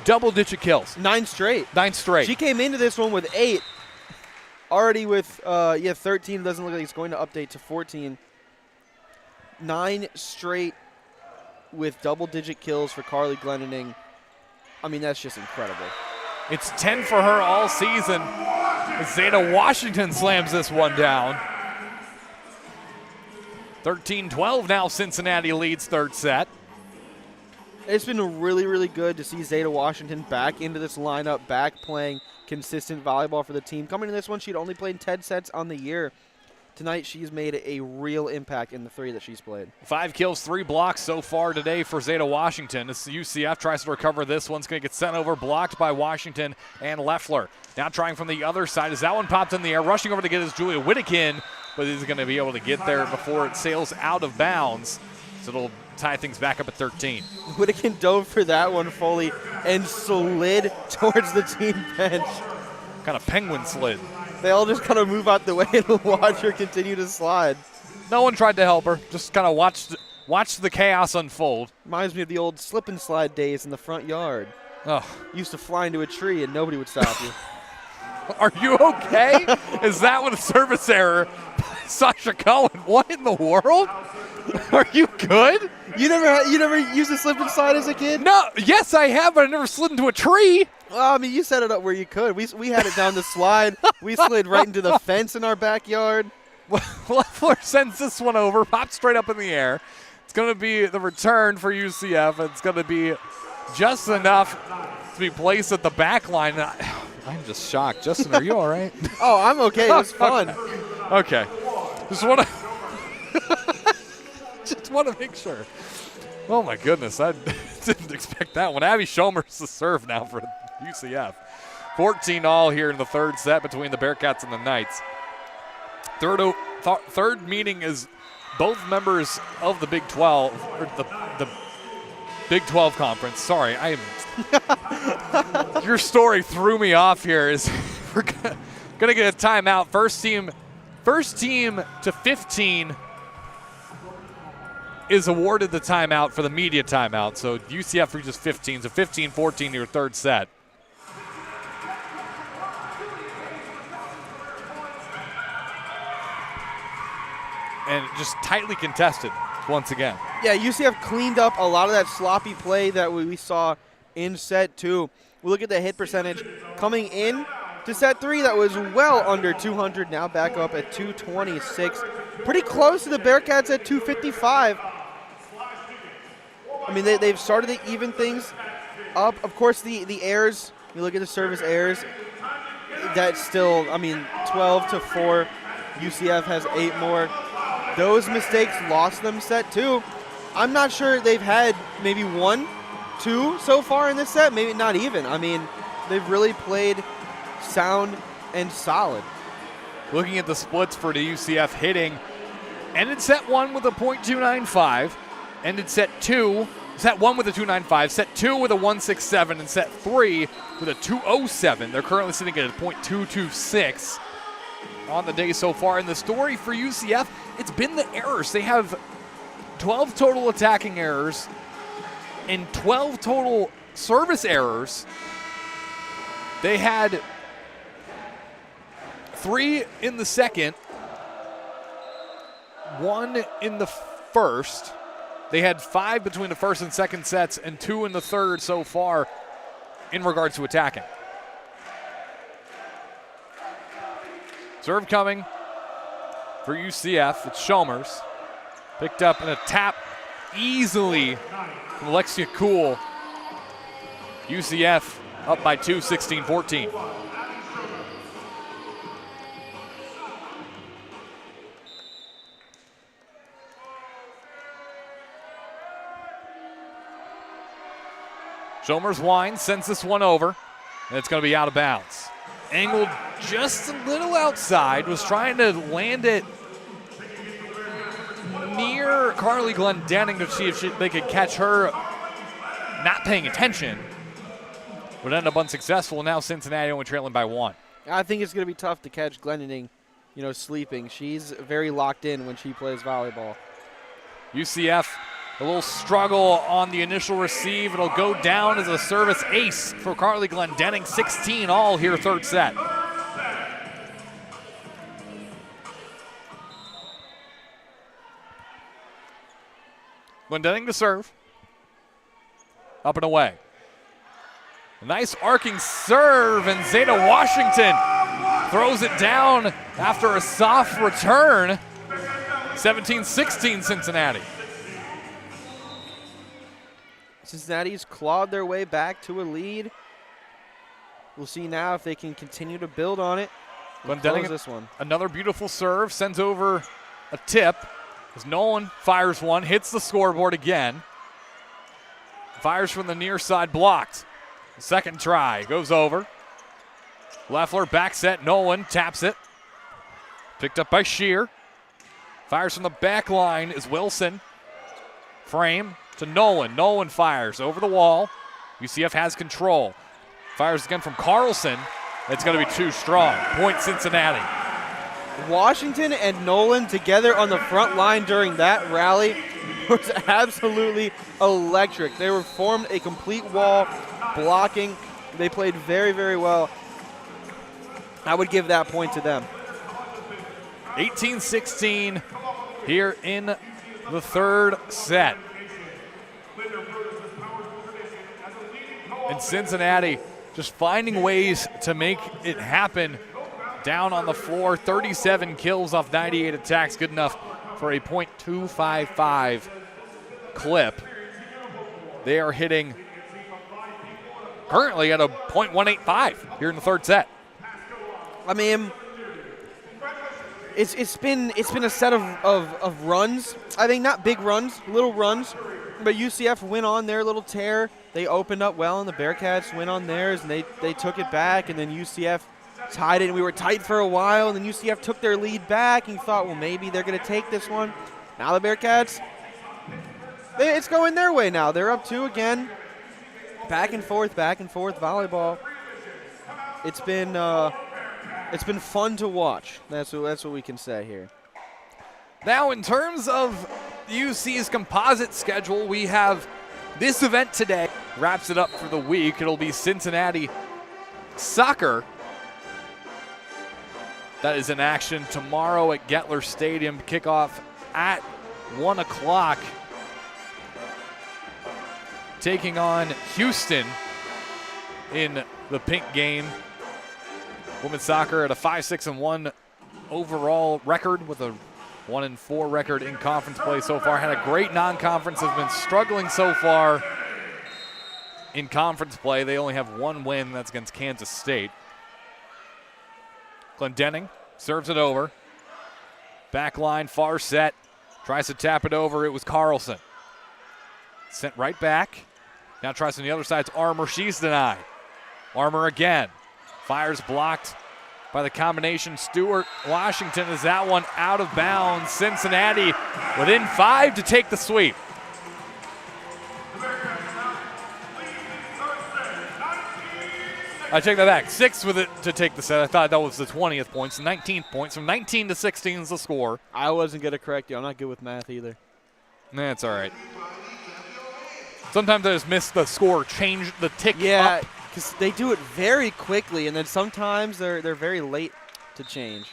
double-digit kills. 9 straight. 9 straight. She came into this one with 8. Already with, 13. Doesn't look like it's going to update to 14. 9 straight with double-digit kills for Carly Glendenning. I mean, that's just incredible. It's 10 for her all season. Zeta Washington slams this one down. 13-12 now, Cincinnati leads third set. It's been really, really good to see Zeta Washington back into this lineup, back playing consistent volleyball for the team. Coming to this one, she'd only played 10 sets on the year. Tonight, she's made a real impact in the 3 that she's played. 5 kills, 3 blocks so far today for Zeta Washington. As UCF tries to recover this one's going to get sent over, blocked by Washington and Leffler. Now trying from the other side as that one popped in the air. Rushing over to get his Julia Whittakin, but he's going to be able to get there before it sails out of bounds. So it'll tie things back up at 13. Whittakin dove for that one fully and slid towards the team bench. Kind of penguin slid. They all just kind of move out the way and watch her continue to slide. No one tried to help her. Just kind of watched the chaos unfold. Reminds me of the old slip and slide days in the front yard. Oh. You used to fly into a tree and nobody would stop you. Are you okay? Is that with a service error? Sasha Cohen, what in the world? Are you good? You never used a slip and slide as a kid? No, yes I have, but I never slid into a tree. Well, I mean, you set it up where you could. We had it down the slide. We slid right into the fence in our backyard. Leffler sends this one over, pops straight up in the air. It's going to be the return for UCF. It's going to be just enough to be placed at the back line. I'm just shocked. Justin, are you all right? Oh, I'm okay. It was fun. Okay. Just want to make sure. Oh, my goodness. I didn't expect that one. Abby Schomer's the serve now for UCF. 14-all here in the third set between the Bearcats and the Knights. Third meeting is both members of the Big 12, or the Big 12 conference. Sorry, I am. Your story threw me off here. We're gonna get a timeout. First team to 15 is awarded the timeout for the media timeout. So UCF reaches 15. So 15-14 your third set. And just tightly contested once again. Yeah, UCF cleaned up a lot of that sloppy play that we saw in set 2. We look at the hit percentage coming in to set 3. That was well under 200, now back up at 226. Pretty close to the Bearcats at 255. I mean, they've started to even things up. Of course, the errors, you look at the service errors, that's still, I mean, 12-4. UCF has 8 more. Those mistakes lost them set 2. I'm not sure they've had maybe 1, 2 so far in this set, maybe not even. I mean, they've really played sound and solid. Looking at the splits for the UCF hitting, ended set 1 with a .295, ended set 1 with a 295, set 2 with a 167, and set 3 with a 207. They're currently sitting at a .226 on the day so far. And the story for UCF, it's been the errors. They have 12 total attacking errors and 12 total service errors. They had 3 in the second, 1 in the first. They had 5 between the first and second sets and 2 in the third so far in regards to attacking. Serve coming for UCF. It's Schomer's. Picked up in a tap easily from Alexia Kuhl. UCF up by 2, 16-14. Schomer's winds, sends this one over, and it's going to be out of bounds. Angled just a little outside, was trying to land it near Carly Glendenning to see if they could catch her not paying attention. Would end up unsuccessful. Now Cincinnati only trailing by 1. I think it's going to be tough to catch Glendenning, sleeping. She's very locked in when she plays volleyball. UCF, a little struggle on the initial receive. It'll go down as a service ace for Carly Glendenning. 16 all here, third set. Glendenning to serve. Up and away. A nice arcing serve, and Zeta Washington throws it down after a soft return. 17-16 Cincinnati. Cincinnati's clawed their way back to a lead. We'll see now if they can continue to build on it. Glendenning, this one. Another beautiful serve, sends over a tip. As Nolan fires one, hits the scoreboard again. Fires from the near side, blocked. Second try, goes over. Leffler back set, Nolan taps it. Picked up by Shear. Fires from the back line is Wilson. Frame to Nolan. Nolan fires over the wall. UCF has control. Fires again from Carlson. It's going to be too strong. Point Cincinnati. Washington and Nolan together on the front line during that rally was absolutely electric. They were formed a complete wall, blocking. They played very, very well. I would give that point to them. 18-16 here in the third set. And Cincinnati just finding ways to make it happen down on the floor. 37 kills off 98 attacks, good enough for a .255 clip. They are hitting currently at a .185 here in the third set. I mean, it's been a set of runs. I think not big runs, little runs. But UCF went on their little tear. They opened up well, and the Bearcats went on theirs, and they took it back, and then UCF tied it, and we were tight for a while, and then UCF took their lead back, and you thought, well, maybe they're going to take this one. Now the Bearcats, it's going their way now. They're up 2 again. Back and forth volleyball. It's been fun to watch. That's what we can say here. Now, in terms of UC's composite schedule, we have this event today. Wraps it up for the week. It'll be Cincinnati soccer. That is in action tomorrow at Gettler Stadium. Kickoff at 1 o'clock. Taking on Houston in the pink game. Women's soccer at a 5-6-1 overall record with a 1-4 record in conference play so far. Had a great non-conference, has been struggling so far in conference play. They only have one win, that's against Kansas State. Glendenning serves it over. Back line, far set. Tries to tap it over. It was Carlson. Sent right back. Now tries on the other side. It's Armour. She's denied. Armour again. Fires blocked by the combination. Stewart, Washington, is that one out of bounds. Cincinnati within 5 to take the sweep. I take that back. 6 with it to take the set. I thought that was the 20th points. 19th points. From 19 to 16 is the score. I wasn't going to correct you. I'm not good with math either. That's all right. Sometimes I just miss the score, change the tick up. Yeah, because they do it very quickly, and then sometimes they're very late to change.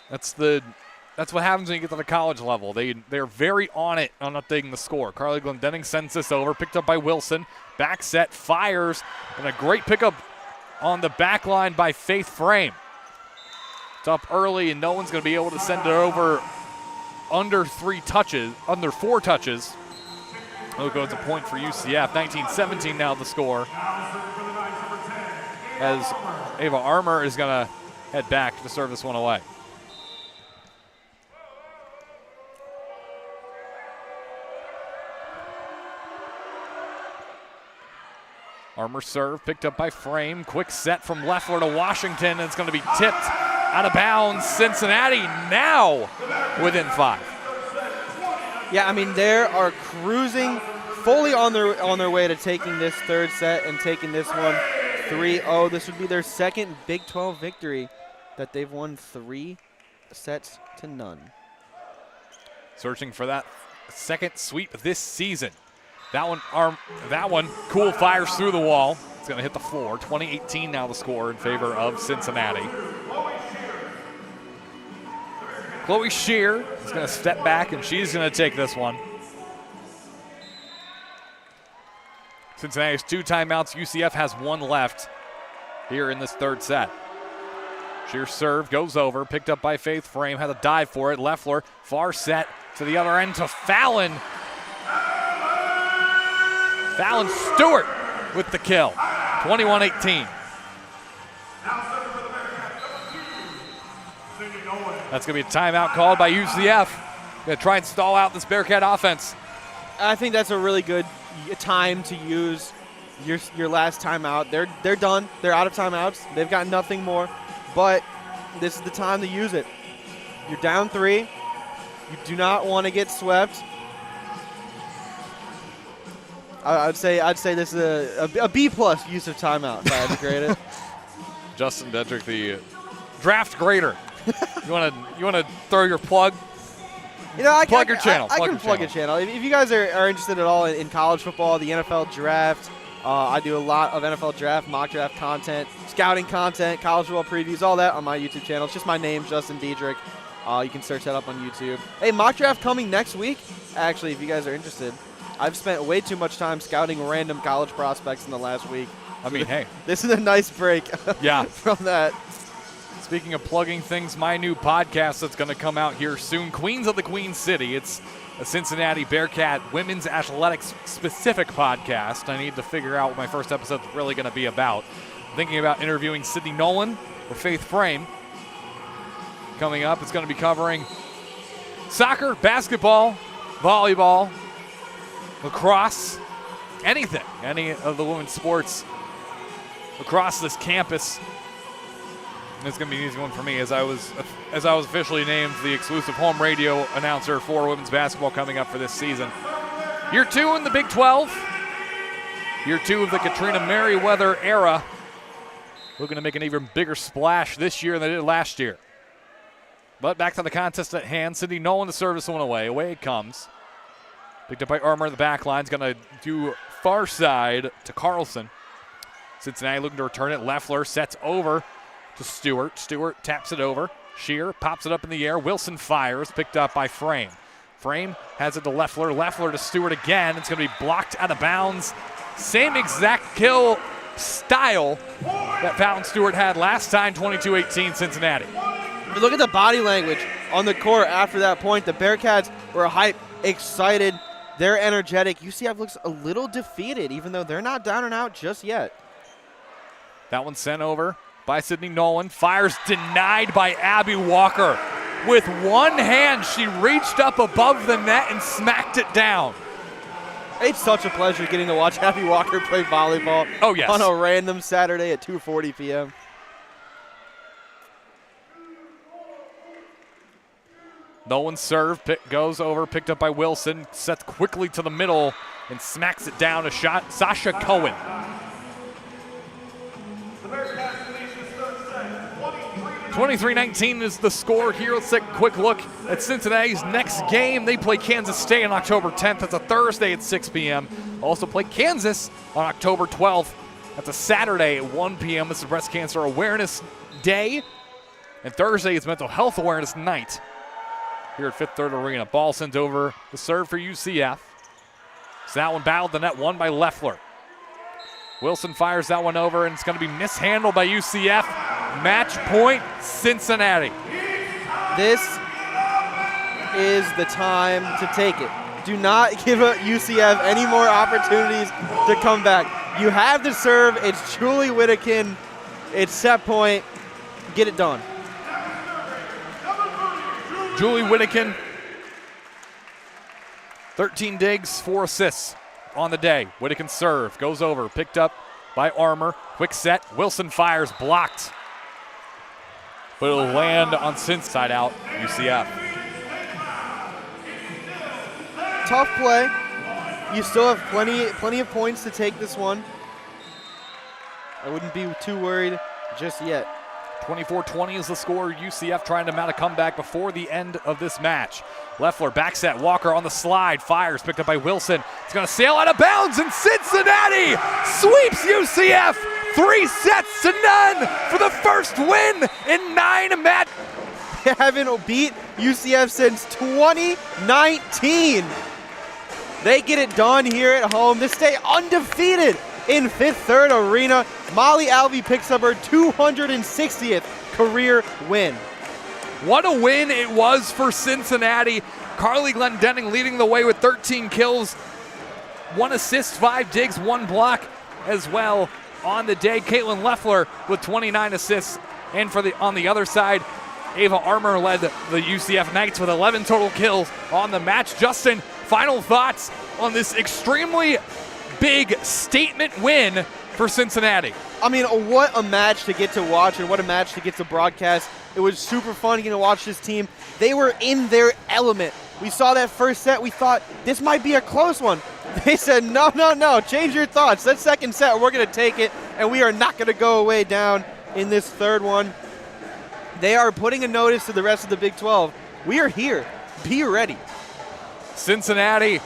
That's what happens when you get to the college level. They're very on it on updating the score. Carly Glendenning sends this over, picked up by Wilson. Back set, fires, and a great pickup on the back line by Faith Frame. It's up early, and no one's going to be able to send it over under 4 touches. It'll go to point for UCF. 19-17 now the score. As Ava Armour is going to head back to serve this one away. Armour serve, picked up by Frame. Quick set from Leffler to Washington, and it's going to be tipped out of bounds. Cincinnati now within 5. Yeah, I mean, they are cruising fully on their way to taking this third set and taking this one 3-0. This would be their second Big 12 victory that they've won 3 sets to none. Searching for that second sweep this season. That one, Cool fires through the wall. It's going to hit the floor. 20-18 now the score in favor of Cincinnati. Chloe Shear is going to step back, and she's going to take this one. Cincinnati has 2 timeouts. UCF has 1 left here in this third set. Shear serve goes over, picked up by Faith Frame, had a dive for it. Leffler, far set to the other end to Fallon. Fallon Stewart with the kill. 21-18. That's going to be a timeout called by UCF. Going to try and stall out this Bearcat offense. I think that's a really good time to use your last timeout. They're done. They're out of timeouts. They've got nothing more. But this is the time to use it. You're down 3. You do not want to get swept. I'd say this is a B+ use of timeout if I had to grade it. Justin Dedrick, the draft grader. You want to throw your plug? Plug your channel. I can plug a channel. If you guys are interested at all in college football, the NFL draft, I do a lot of NFL draft, mock draft content, scouting content, college football previews, all that on my YouTube channel. It's just my name, Justin Diedrich. You can search that up on YouTube. Hey, mock draft coming next week. Actually, if you guys are interested, I've spent way too much time scouting random college prospects in the last week. I mean, hey. This is a nice break yeah. from that. Speaking of plugging things, my new podcast that's going to come out here soon, Queens of the Queen City. It's a Cincinnati Bearcat women's athletics specific podcast. I need to figure out what my first episode is really going to be about. I'm thinking about interviewing Sydney Nolan or Faith Frame. Coming up, it's going to be covering soccer, basketball, volleyball, lacrosse, anything, any of the women's sports across this campus. It's going to be an easy one for me as I was officially named the exclusive home radio announcer for women's basketball coming up for this season. Year 2 in the Big 12. Year 2 of the Katrina Merriweather era. Looking to make an even bigger splash this year than they did last year. But back to the contest at hand. Sydney Nolan to serve this one away. Away it comes. Picked up by Armour in the back line. Is going to do far side to Carlson. Cincinnati looking to return it. Leffler sets over to Stewart. Stewart taps it over. Shear pops it up in the air. Wilson fires. Picked up by Frame. Frame has it to Leffler. Leffler to Stewart again. It's going to be blocked out of bounds. Same exact kill style that Fountain Stewart had last time, 22-18 Cincinnati. Look at the body language on the court after that point. The Bearcats were hyped, excited. They're energetic. UCF looks a little defeated, even though they're not down and out just yet. That one sent over by Sydney Nolan. Fires denied by Abby Walker. With one hand, she reached up above the net and smacked it down. It's such a pleasure getting to watch Abby Walker play volleyball on a random Saturday at 2:40 p.m. Nolan's serve goes over, picked up by Wilson, sets quickly to the middle and smacks it down to Sasha Cohen. 23-19 is the score here. Let's take a quick look at Cincinnati's next game. They play Kansas State on October 10th. That's a Thursday at 6 p.m. Also play Kansas on October 12th. That's a Saturday at 1 p.m. This is Breast Cancer Awareness Day. And Thursday is Mental Health Awareness Night here at Fifth Third Arena. Ball sent over the serve for UCF. So that one battled the net, won by Leffler. Wilson fires that one over, and it's going to be mishandled by UCF. Match point, Cincinnati. This is the time to take it. Do not give UCF any more opportunities to come back. You have the serve. It's Julie Whittakin. It's set point. Get it done. Julie Whittakin, 13 digs, 4 assists on the day. Whittakin serve, goes over, picked up by Armour. Quick set, Wilson fires, blocked. But it'll land on Cin's side out, UCF. Tough play. You still have plenty of points to take this one. I wouldn't be too worried just yet. 24-20 is the score. UCF trying to mount a comeback before the end of this match. Leffler back set. Walker on the slide. Fires. Picked up by Wilson. It's going to sail out of bounds, and Cincinnati sweeps UCF 3-0 for the first win in 9 matches. They haven't beat UCF since 2019. They get it done here at home. They stay undefeated in Fifth Third Arena. Molly Alvey picks up her 260th career win. What a win it was for Cincinnati. Carly Glendenning leading the way with 13 kills, 1 assist, 5 digs, 1 block as well on the day. Caitlin Leffler with 29 assists. And on the other side, Ava Armour led the UCF Knights with 11 total kills on the match. Justin, final thoughts on this extremely big statement win for Cincinnati. I mean, what a match to get to watch and what a match to get to broadcast. It was super fun getting to watch this team. They were in their element. We saw that first set. We thought this might be a close one. They said, no, change your thoughts. That second set, we're going to take it, and we are not going to go away down in this third one. They are putting a notice to the rest of the Big 12. We are here. Be ready. Cincinnati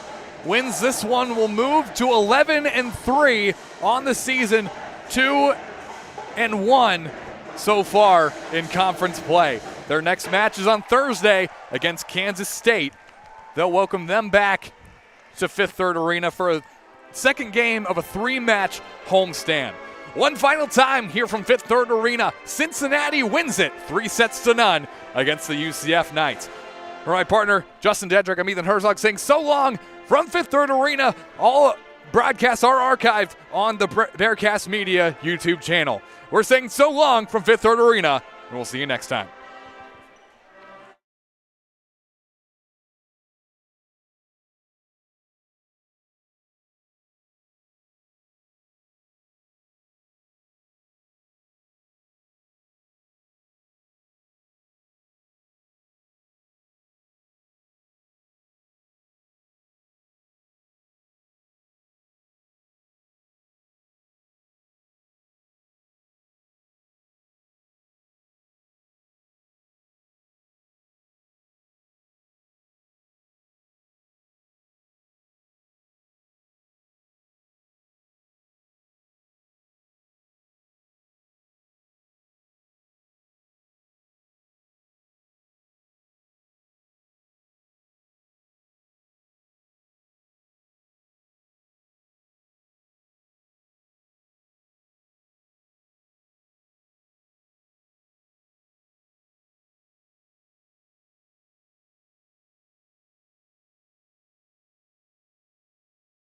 wins this one will move to 11-3 on the season, 2-1 so far in conference play. Their next match is on Thursday against Kansas State. They'll welcome them back to Fifth Third Arena for a second game of a 3-match homestand. One final time here from Fifth Third Arena, Cincinnati wins it 3-0 against the UCF Knights. For my partner, Justin Dedrick, I'm Ethan Herzog saying so long from Fifth Third Arena. All broadcasts are archived on the Bearcast Media YouTube channel. We're saying so long from Fifth Third Arena, and we'll see you next time.